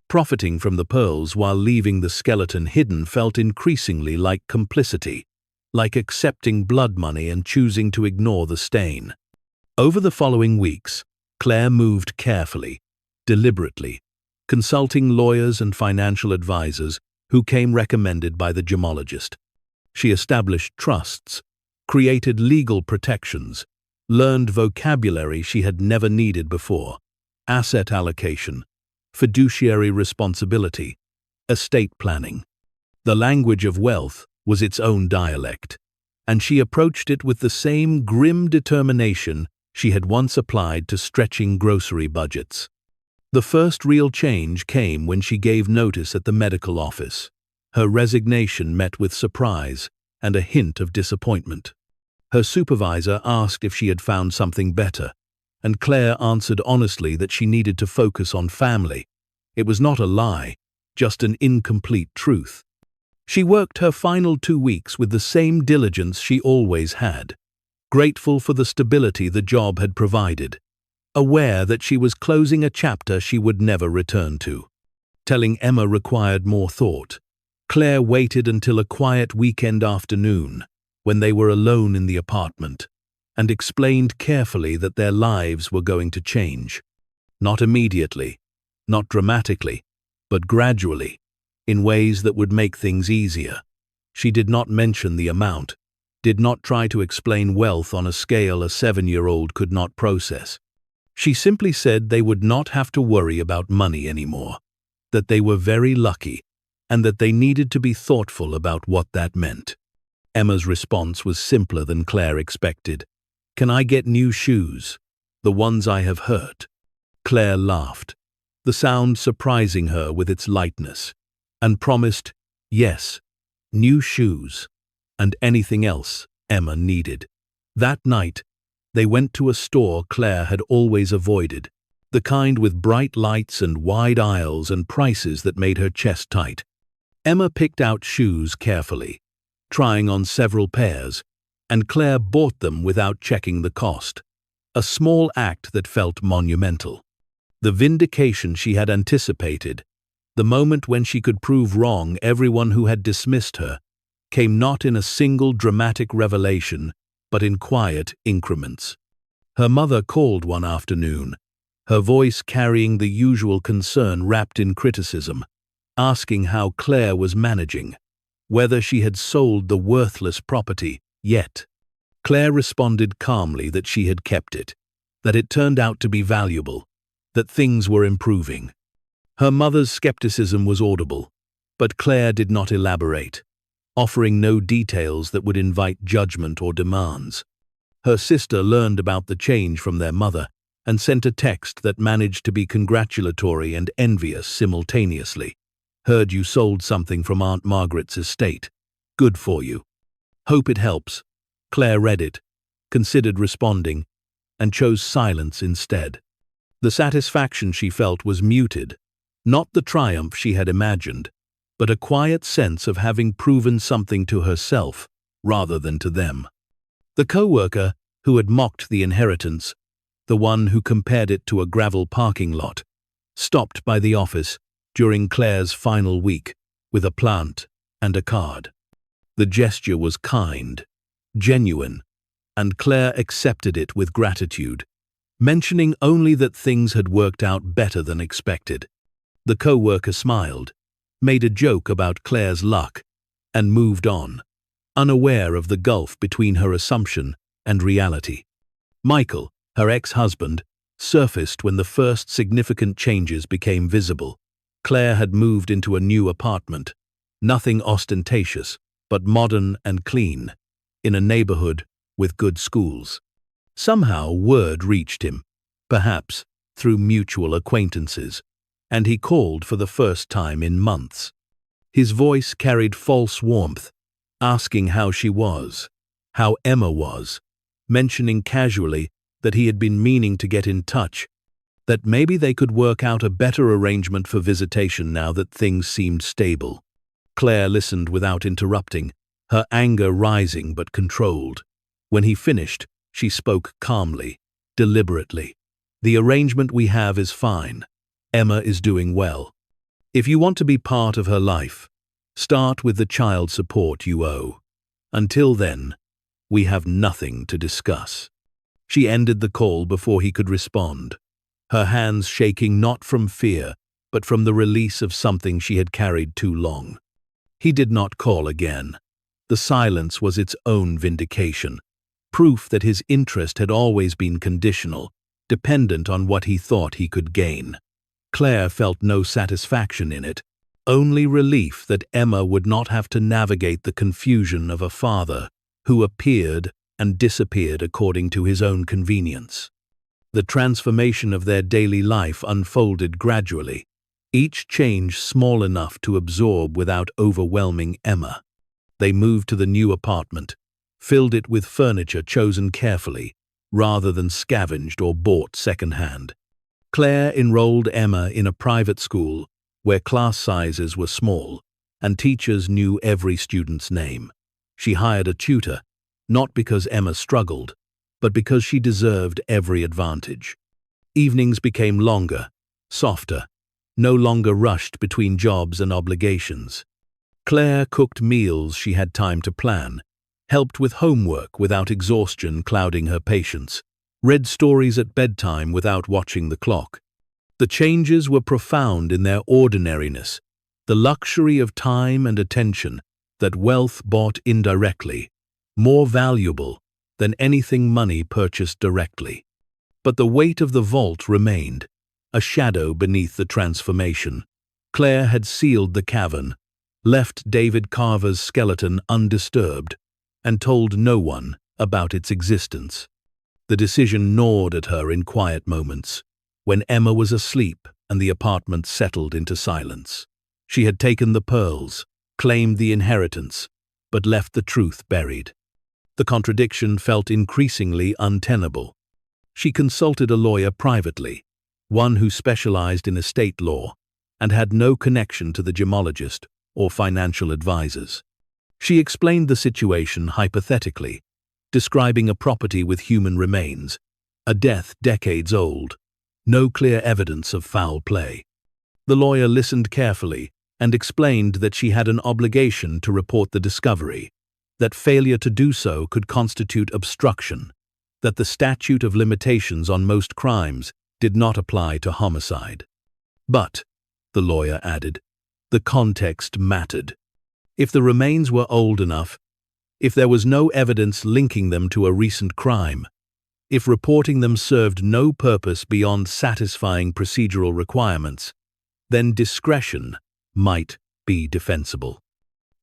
Profiting from the pearls while leaving the skeleton hidden felt increasingly like complicity, like accepting blood money and choosing to ignore the stain. Over the following weeks, Claire moved carefully, deliberately, consulting lawyers and financial advisors who came recommended by the gemologist. She established trusts, created legal protections, learned vocabulary she had never needed before: asset allocation, fiduciary responsibility, estate planning. The language of wealth was its own dialect, and she approached it with the same grim determination she had once applied to stretching grocery budgets. The first real change came when she gave notice at the medical office. Her resignation met with surprise and a hint of disappointment. Her supervisor asked if she had found something better, and Claire answered honestly that she needed to focus on family. It was not a lie, just an incomplete truth. She worked her final 2 weeks with the same diligence she always had, grateful for the stability the job had provided, aware that she was closing a chapter she would never return to. Telling Emma required more thought. Claire waited until a quiet weekend afternoon, when they were alone in the apartment, and explained carefully that their lives were going to change. Not immediately, not dramatically, but gradually, in ways that would make things easier. She did not mention the amount, did not try to explain wealth on a scale a 7-year-old could not process. She simply said they would not have to worry about money anymore, that they were very lucky, and that they needed to be thoughtful about what that meant. Emma's response was simpler than Claire expected. "Can I get new shoes? The ones I have hurt?" Claire laughed, the sound surprising her with its lightness, and promised, yes, new shoes, and anything else Emma needed. That night, they went to a store Claire had always avoided, the kind with bright lights and wide aisles and prices that made her chest tight. Emma picked out shoes carefully, trying on several pairs, and Claire bought them without checking the cost, a small act that felt monumental. The vindication she had anticipated, the moment when she could prove wrong everyone who had dismissed her, came not in a single dramatic revelation, but in quiet increments. Her mother called one afternoon, her voice carrying the usual concern wrapped in criticism, asking how Claire was managing, whether she had sold the worthless property yet. Claire responded calmly that she had kept it, that it turned out to be valuable, that things were improving. Her mother's skepticism was audible, but Claire did not elaborate, offering no details that would invite judgment or demands. Her sister learned about the change from their mother and sent a text that managed to be congratulatory and envious simultaneously. "Heard you sold something from Aunt Margaret's estate. Good for you. Hope it helps." Claire read it, considered responding, and chose silence instead. The satisfaction she felt was muted, not the triumph she had imagined, but a quiet sense of having proven something to herself rather than to them. The co-worker who had mocked the inheritance, the one who compared it to a gravel parking lot, stopped by the office during Claire's final week with a plant and a card. The gesture was kind, genuine, and Claire accepted it with gratitude, mentioning only that things had worked out better than expected. The co-worker smiled, made a joke about Claire's luck, and moved on, unaware of the gulf between her assumption and reality. Michael, her ex-husband, surfaced when the first significant changes became visible. Claire had moved into a new apartment, nothing ostentatious, but modern and clean, in a neighborhood with good schools. Somehow word reached him, perhaps through mutual acquaintances, and he called for the first time in months. His voice carried false warmth, asking how she was, how Emma was, mentioning casually that he had been meaning to get in touch, that maybe they could work out a better arrangement for visitation now that things seemed stable. Claire listened without interrupting, her anger rising but controlled. When he finished, she spoke calmly, deliberately. "The arrangement we have is fine. Emma is doing well. If you want to be part of her life, start with the child support you owe. Until then, we have nothing to discuss." She ended the call before he could respond, her hands shaking not from fear, but from the release of something she had carried too long. He did not call again. The silence was its own vindication, proof that his interest had always been conditional, dependent on what he thought he could gain. Claire felt no satisfaction in it, only relief that Emma would not have to navigate the confusion of a father who appeared and disappeared according to his own convenience. The transformation of their daily life unfolded gradually, each change small enough to absorb without overwhelming Emma. They moved to the new apartment, filled it with furniture chosen carefully, rather than scavenged or bought secondhand. Claire enrolled Emma in a private school where class sizes were small and teachers knew every student's name. She hired a tutor, not because Emma struggled, but because she deserved every advantage. Evenings became longer, softer, no longer rushed between jobs and obligations. Claire cooked meals she had time to plan, helped with homework without exhaustion clouding her patience, read stories at bedtime without watching the clock. The changes were profound in their ordinariness, the luxury of time and attention that wealth bought indirectly, more valuable than anything money purchased directly. But the weight of the vault remained, a shadow beneath the transformation. Claire had sealed the cavern, left David Carver's skeleton undisturbed, and told no one about its existence. The decision gnawed at her in quiet moments, when Emma was asleep and the apartment settled into silence. She had taken the pearls, claimed the inheritance, but left the truth buried. The contradiction felt increasingly untenable. She consulted a lawyer privately, one who specialized in estate law and had no connection to the gemologist or financial advisors. She explained the situation hypothetically, describing a property with human remains, a death decades old, no clear evidence of foul play. The lawyer listened carefully and explained that she had an obligation to report the discovery, that failure to do so could constitute obstruction, that the statute of limitations on most crimes did not apply to homicide. But, the lawyer added, the context mattered. If the remains were old enough, if there was no evidence linking them to a recent crime, if reporting them served no purpose beyond satisfying procedural requirements, then discretion might be defensible.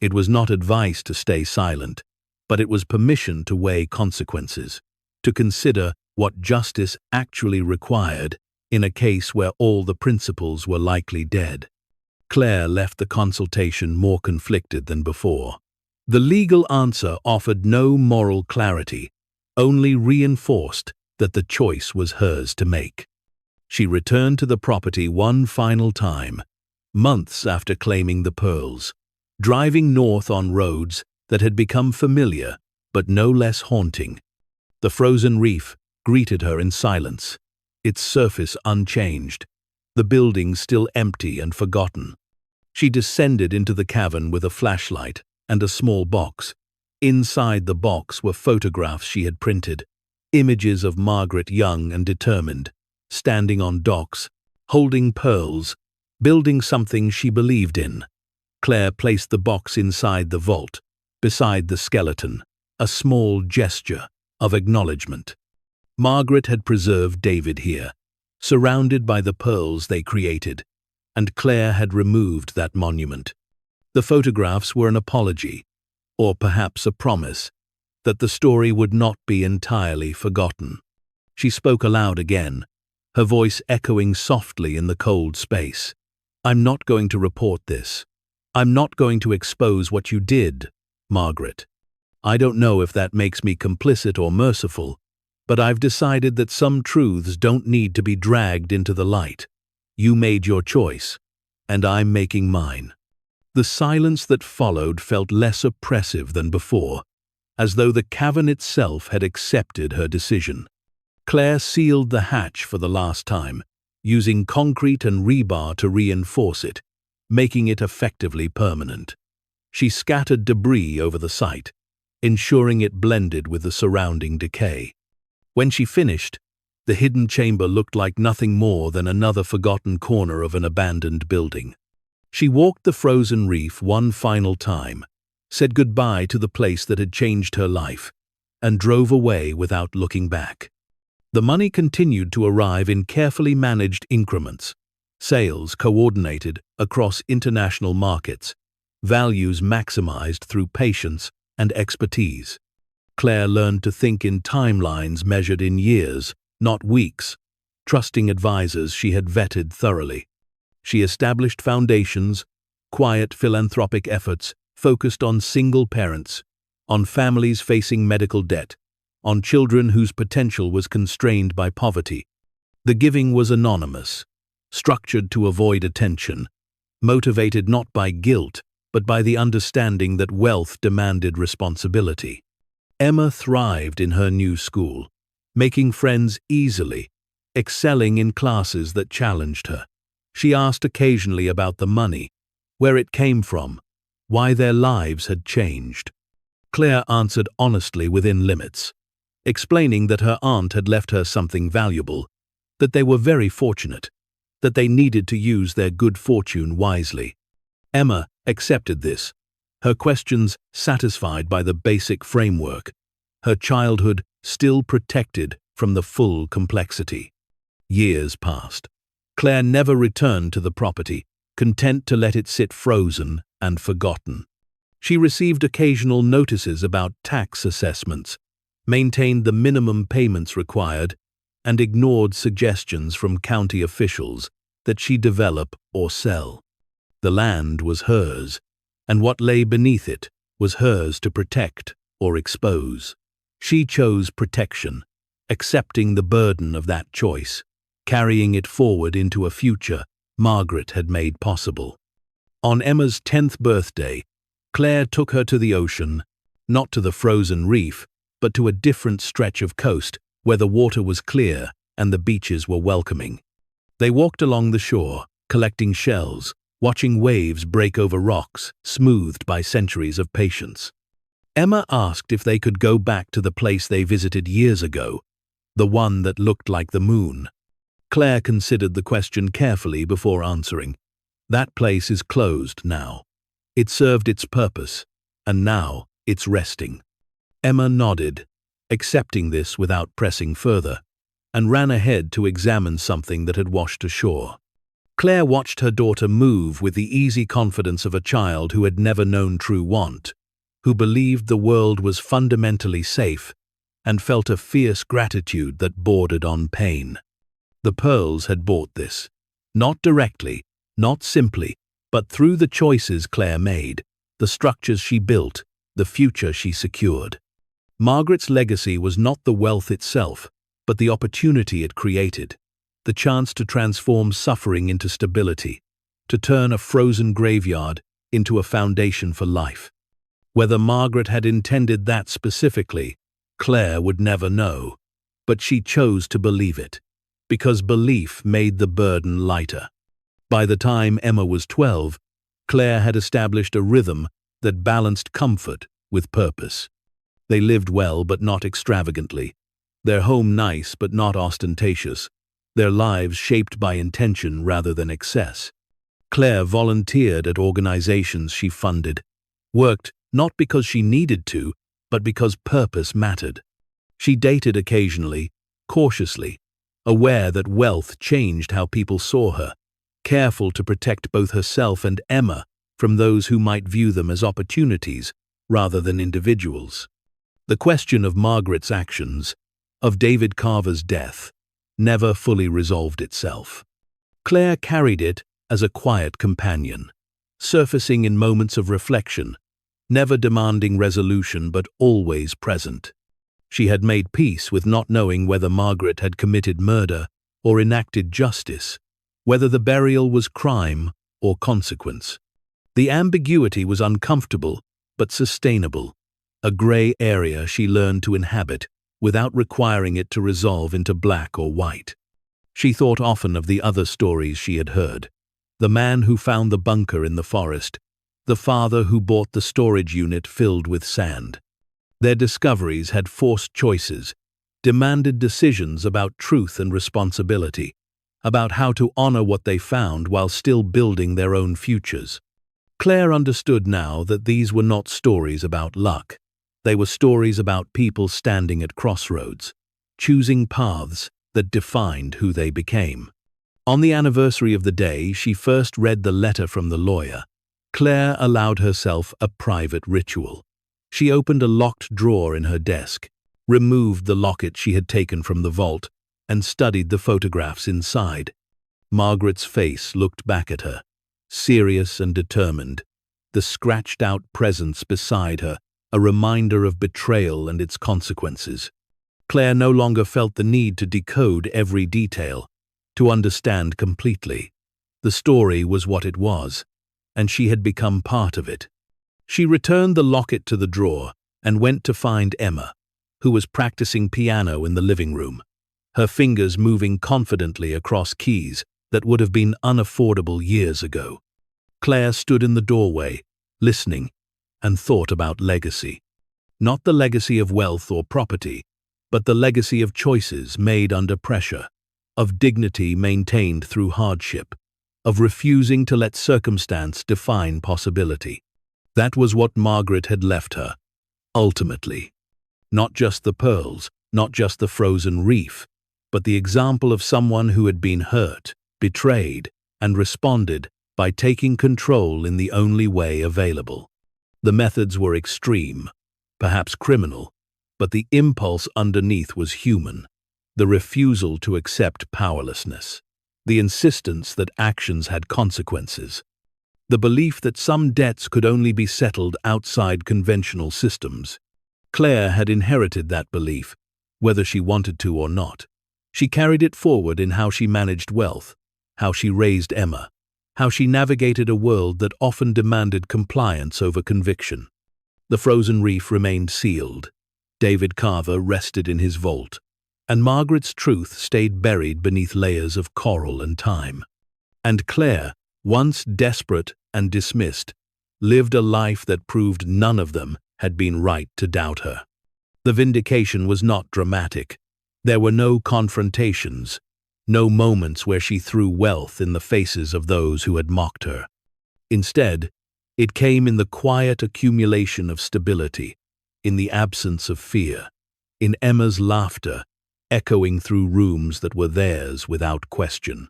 It was not advice to stay silent, but it was permission to weigh consequences, to consider what justice actually required in a case where all the principals were likely dead. Claire left the consultation more conflicted than before. The legal answer offered no moral clarity, only reinforced that the choice was hers to make. She returned to the property one final time, months after claiming the pearls, driving north on roads that had become familiar but no less haunting. The frozen reef greeted her in silence, its surface unchanged, the building still empty and forgotten. She descended into the cavern with a flashlight and a small box. Inside the box were photographs she had printed, images of Margaret young and determined, standing on docks, holding pearls, building something she believed in. Claire placed the box inside the vault, beside the skeleton, a small gesture of acknowledgement. Margaret had preserved David here, surrounded by the pearls they created, and Claire had removed that monument. The photographs were an apology, or perhaps a promise, that the story would not be entirely forgotten. She spoke aloud again, her voice echoing softly in the cold space. "I'm not going to report this. I'm not going to expose what you did, Margaret. I don't know if that makes me complicit or merciful, but I've decided that some truths don't need to be dragged into the light. You made your choice, and I'm making mine." The silence that followed felt less oppressive than before, as though the cavern itself had accepted her decision. Claire sealed the hatch for the last time, using concrete and rebar to reinforce it, making it effectively permanent. She scattered debris over the site, ensuring it blended with the surrounding decay. When she finished, the hidden chamber looked like nothing more than another forgotten corner of an abandoned building. She walked the frozen reef one final time, said goodbye to the place that had changed her life, and drove away without looking back. The money continued to arrive in carefully managed increments, sales coordinated across international markets, values maximized through patience and expertise. Claire learned to think in timelines measured in years, not weeks, trusting advisors she had vetted thoroughly. She established foundations, quiet philanthropic efforts focused on single parents, on families facing medical debt, on children whose potential was constrained by poverty. The giving was anonymous, structured to avoid attention, motivated not by guilt, but by the understanding that wealth demanded responsibility. Emma thrived in her new school, making friends easily, excelling in classes that challenged her. She asked occasionally about the money, where it came from, why their lives had changed. Claire answered honestly within limits, explaining that her aunt had left her something valuable, that they were very fortunate, that they needed to use their good fortune wisely. Emma accepted this, her questions satisfied by the basic framework, her childhood still protected from the full complexity. Years passed. Claire never returned to the property, content to let it sit frozen and forgotten. She received occasional notices about tax assessments, maintained the minimum payments required, and ignored suggestions from county officials that she develop or sell. The land was hers, and what lay beneath it was hers to protect or expose. She chose protection, accepting the burden of that choice, carrying it forward into a future Margaret had made possible. On Emma's 10th birthday, Claire took her to the ocean, not to the frozen reef, but to a different stretch of coast where the water was clear and the beaches were welcoming. They walked along the shore, collecting shells, watching waves break over rocks smoothed by centuries of patience. Emma asked if they could go back to the place they visited years ago, the one that looked like the moon. Claire considered the question carefully before answering. That place is closed now. It served its purpose, and now it's resting. Emma nodded, accepting this without pressing further, and ran ahead to examine something that had washed ashore. Claire watched her daughter move with the easy confidence of a child who had never known true want, who believed the world was fundamentally safe, and felt a fierce gratitude that bordered on pain. The pearls had bought this, not directly, not simply, but through the choices Claire made, the structures she built, the future she secured. Margaret's legacy was not the wealth itself, but the opportunity it created, the chance to transform suffering into stability, to turn a frozen graveyard into a foundation for life. Whether Margaret had intended that specifically, Claire would never know, but she chose to believe it, because belief made the burden lighter. By the time Emma was 12, Claire had established a rhythm that balanced comfort with purpose. They lived well but not extravagantly, their home nice but not ostentatious, their lives shaped by intention rather than excess. Claire volunteered at organizations she funded, worked not because she needed to, but because purpose mattered. She dated occasionally, cautiously, aware that wealth changed how people saw her, careful to protect both herself and Emma from those who might view them as opportunities rather than individuals. The question of Margaret's actions, of David Carver's death, never fully resolved itself. Claire carried it as a quiet companion, surfacing in moments of reflection, never demanding resolution but always present. She had made peace with not knowing whether Margaret had committed murder or enacted justice, whether the burial was crime or consequence. The ambiguity was uncomfortable but sustainable, a gray area she learned to inhabit without requiring it to resolve into black or white. She thought often of the other stories she had heard, the man who found the bunker in the forest, the father who bought the storage unit filled with sand. Their discoveries had forced choices, demanded decisions about truth and responsibility, about how to honor what they found while still building their own futures. Claire understood now that these were not stories about luck. They were stories about people standing at crossroads, choosing paths that defined who they became. On the anniversary of the day she first read the letter from the lawyer, Claire allowed herself a private ritual. She opened a locked drawer in her desk, removed the locket she had taken from the vault, and studied the photographs inside. Margaret's face looked back at her, serious and determined, the scratched-out presence beside her, a reminder of betrayal and its consequences. Claire no longer felt the need to decode every detail, to understand completely. The story was what it was, and she had become part of it. She returned the locket to the drawer and went to find Emma, who was practicing piano in the living room. her fingers moving confidently across keys that would have been unaffordable years ago. Claire stood in the doorway, listening, and thought about legacy. Not the legacy of wealth or property, but the legacy of choices made under pressure, of dignity maintained through hardship, of refusing to let circumstance define possibility. That was what Margaret had left her, ultimately. Not just the pearls, not just the frozen reef, but the example of someone who had been hurt, betrayed, and responded by taking control in the only way available. The methods were extreme, perhaps criminal, but the impulse underneath was human, the refusal to accept powerlessness, the insistence that actions had consequences, the belief that some debts could only be settled outside conventional systems. Claire had inherited that belief, whether she wanted to or not. She carried it forward in how she managed wealth, how she raised Emma, how she navigated a world that often demanded compliance over conviction. The frozen reef remained sealed. David Carver rested in his vault, and Margaret's truth stayed buried beneath layers of coral and time. And Claire, once desperate and dismissed, lived a life that proved none of them had been right to doubt her. The vindication was not dramatic. There were no confrontations, no moments where she threw wealth in the faces of those who had mocked her. Instead, it came in the quiet accumulation of stability, in the absence of fear, in Emma's laughter, echoing through rooms that were theirs without question.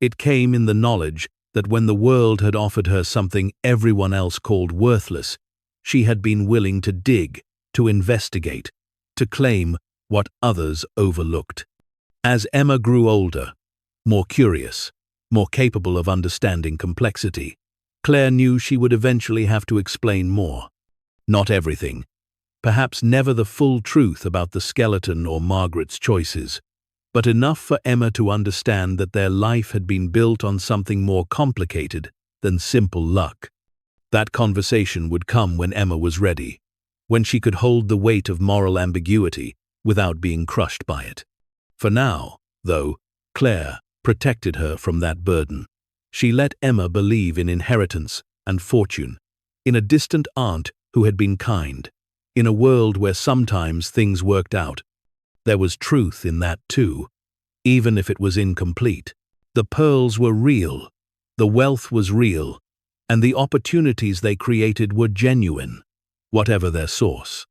It came in the knowledge that when the world had offered her something everyone else called worthless, she had been willing to dig, to investigate, to claim what others overlooked. As Emma grew older, more curious, more capable of understanding complexity, Claire knew she would eventually have to explain more. Not everything, perhaps never the full truth about the skeleton or Margaret's choices, but enough for Emma to understand that their life had been built on something more complicated than simple luck. That conversation would come when Emma was ready, when she could hold the weight of moral ambiguity without being crushed by it. For now, though, Claire protected her from that burden. She let Emma believe in inheritance and fortune, in a distant aunt who had been kind, in a world where sometimes things worked out. There was truth in that too, even if it was incomplete. The pearls were real, the wealth was real, and the opportunities they created were genuine, whatever their source.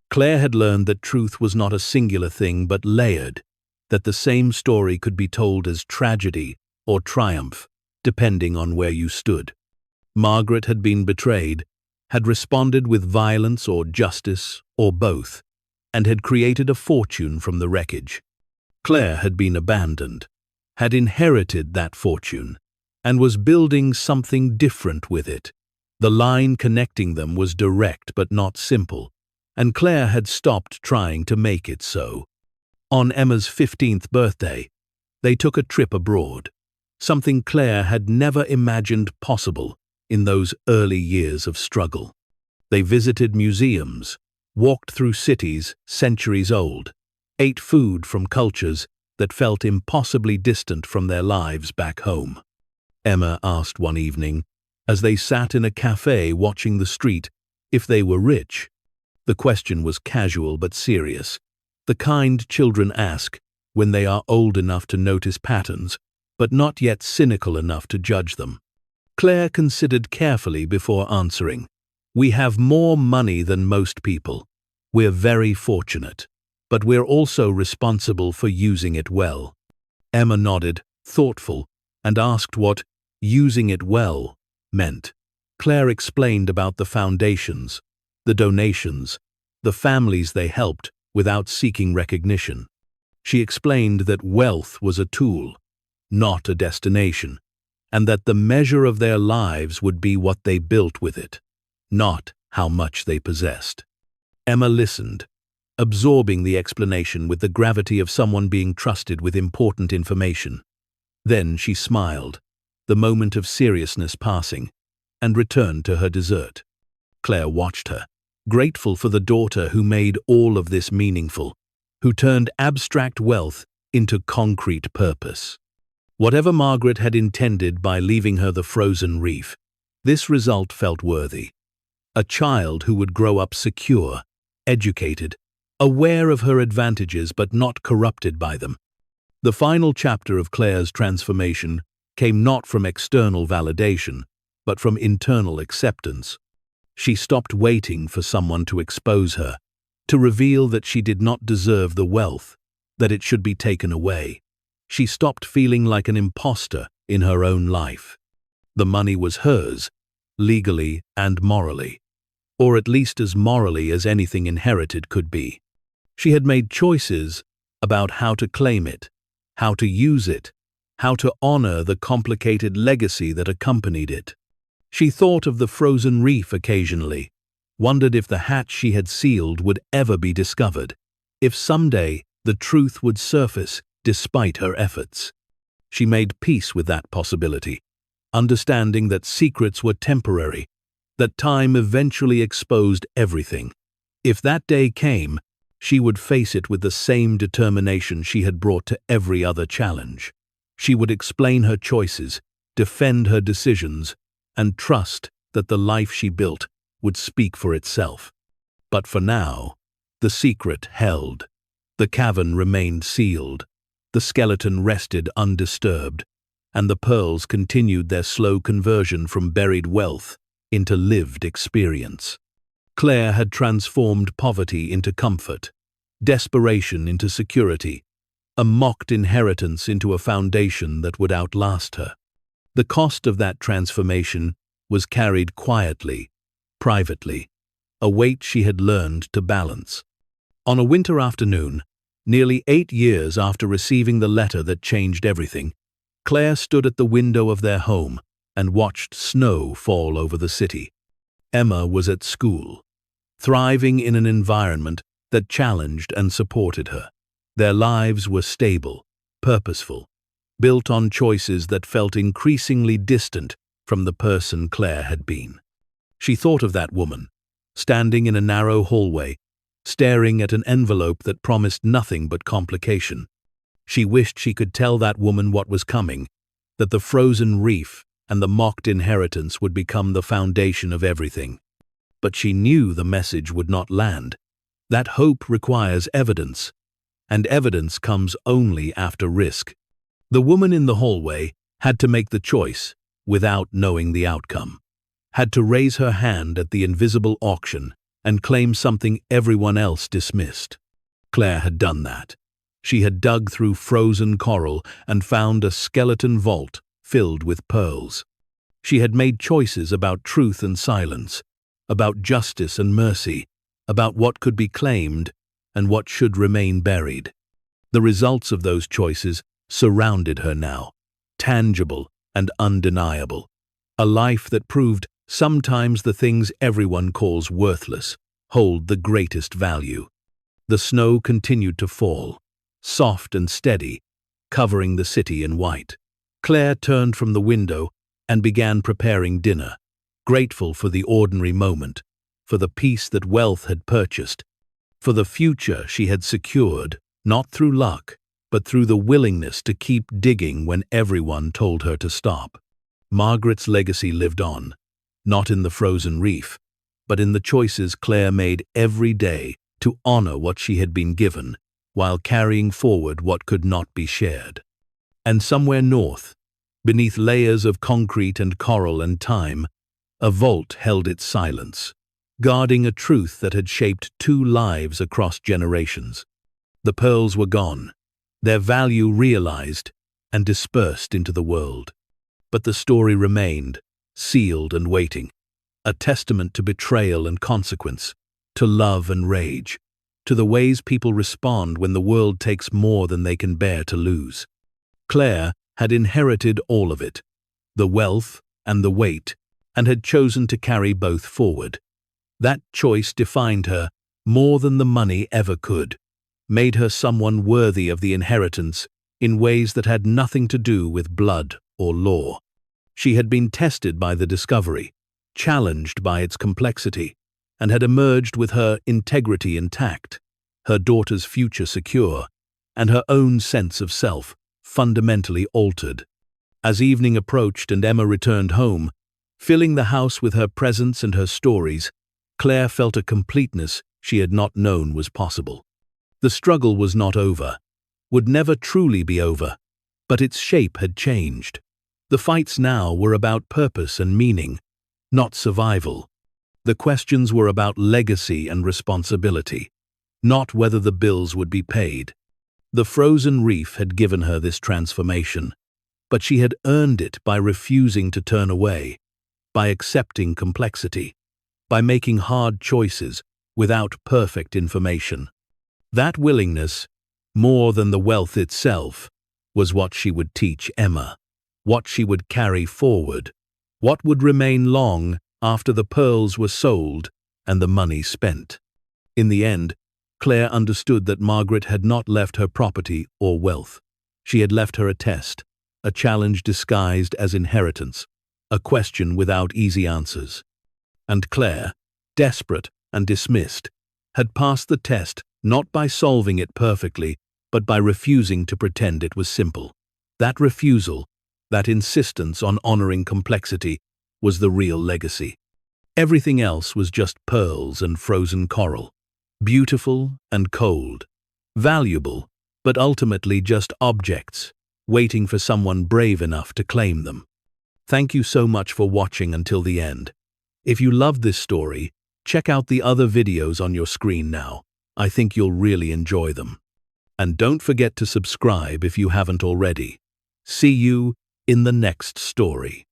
Claire had learned that truth was not a singular thing but layered, that the same story could be told as tragedy or triumph, depending on where you stood. Margaret had been betrayed, had responded with violence or justice, or both, and had created a fortune from the wreckage. Claire had been abandoned, had inherited that fortune, and was building something different with it. The line connecting them was direct but not simple, and Claire had stopped trying to make it so. On Emma's 15th birthday, they took a trip abroad, something Claire had never imagined possible in those early years of struggle. They visited museums, walked through cities centuries old, ate food from cultures that felt impossibly distant from their lives back home. Emma asked one evening, as they sat in a cafe watching the street, if they were rich. The question was casual but serious, the kind children ask when they are old enough to notice patterns, but not yet cynical enough to judge them. Claire considered carefully before answering. We have more money than most people. We're very fortunate, but we're also responsible for using it well. Emma nodded, thoughtful, and asked what using it well meant. Claire explained about the foundations, the donations, the families they helped without seeking recognition. She explained that wealth was a tool, not a destination, and that the measure of their lives would be what they built with it, not how much they possessed. Emma listened, absorbing the explanation with the gravity of someone being trusted with important information. Then she smiled, the moment of seriousness passing, and returned to her dessert. Claire watched her, grateful for the daughter who made all of this meaningful, who turned abstract wealth into concrete purpose. Whatever Margaret had intended by leaving her the frozen reef, this result felt worthy. A child who would grow up secure, educated, aware of her advantages but not corrupted by them. The final chapter of Claire's transformation came not from external validation, but from internal acceptance. She stopped waiting for someone to expose her, to reveal that she did not deserve the wealth, that it should be taken away. She stopped feeling like an imposter in her own life. The money was hers, legally and morally, or at least as morally as anything inherited could be. She had made choices about how to claim it, how to use it, how to honor the complicated legacy that accompanied it. She thought of the frozen reef occasionally, wondered if the hatch she had sealed would ever be discovered, if someday the truth would surface despite her efforts. She made peace with that possibility, understanding that secrets were temporary, that time eventually exposed everything. If that day came, she would face it with the same determination she had brought to every other challenge. She would explain her choices, defend her decisions, and trust that the life she built would speak for itself. But for now, the secret held. The cavern remained sealed, the skeleton rested undisturbed, and the pearls continued their slow conversion from buried wealth into lived experience. Claire had transformed poverty into comfort, desperation into security, a mocked inheritance into a foundation that would outlast her. The cost of that transformation was carried quietly, privately, a weight she had learned to balance. On a winter afternoon, nearly 8 years after receiving the letter that changed everything, Claire stood at the window of their home and watched snow fall over the city. Emma was at school, thriving in an environment that challenged and supported her. Their lives were stable, purposeful, built on choices that felt increasingly distant from the person Claire had been. She thought of that woman, standing in a narrow hallway, staring at an envelope that promised nothing but complication. She wished she could tell that woman what was coming, that the frozen reef and the mocked inheritance would become the foundation of everything. But she knew the message would not land. That hope requires evidence, and evidence comes only after risk. The woman in the hallway had to make the choice without knowing the outcome, had to raise her hand at the invisible auction and claim something everyone else dismissed. Claire had done that. She had dug through frozen coral and found a skeleton vault filled with pearls. She had made choices about truth and silence, about justice and mercy, about what could be claimed and what should remain buried. The results of those choices surrounded her now, tangible and undeniable. A life that proved sometimes the things everyone calls worthless hold the greatest value. The snow continued to fall, soft and steady, covering the city in white. Claire turned from the window and began preparing dinner, grateful for the ordinary moment, for the peace that wealth had purchased, for the future she had secured, not through luck, but through the willingness to keep digging when everyone told her to stop. Margaret's legacy lived on, not in the frozen reef, but in the choices Claire made every day to honor what she had been given, while carrying forward what could not be shared. And somewhere north, beneath layers of concrete and coral and time, a vault held its silence, guarding a truth that had shaped 2 lives across generations. The pearls were gone, their value realized and dispersed into the world. But the story remained, sealed and waiting, a testament to betrayal and consequence, to love and rage, to the ways people respond when the world takes more than they can bear to lose. Claire had inherited all of it, the wealth and the weight, and had chosen to carry both forward. That choice defined her more than the money ever could, made her someone worthy of the inheritance in ways that had nothing to do with blood or law. She had been tested by the discovery, challenged by its complexity, and had emerged with her integrity intact, her daughter's future secure, and her own sense of self fundamentally altered. As evening approached and Emma returned home, filling the house with her presence and her stories, Claire felt a completeness she had not known was possible. The struggle was not over, would never truly be over, but its shape had changed. The fights now were about purpose and meaning, not survival. The questions were about legacy and responsibility, not whether the bills would be paid. The frozen reef had given her this transformation, but she had earned it by refusing to turn away, by accepting complexity, by making hard choices without perfect information. That willingness, more than the wealth itself, was what she would teach Emma, what she would carry forward, what would remain long after the pearls were sold and the money spent. In the end, Claire understood that Margaret had not left her property or wealth. She had left her a test, a challenge disguised as inheritance, a question without easy answers. And Claire, desperate and dismissed, had passed the test not by solving it perfectly, but by refusing to pretend it was simple. That refusal, that insistence on honoring complexity, was the real legacy. Everything else was just pearls and frozen coral, beautiful and cold, valuable, but ultimately just objects, waiting for someone brave enough to claim them. Thank you so much for watching until the end. If you loved this story, check out the other videos on your screen now. I think you'll really enjoy them. And don't forget to subscribe if you haven't already. See you in the next story.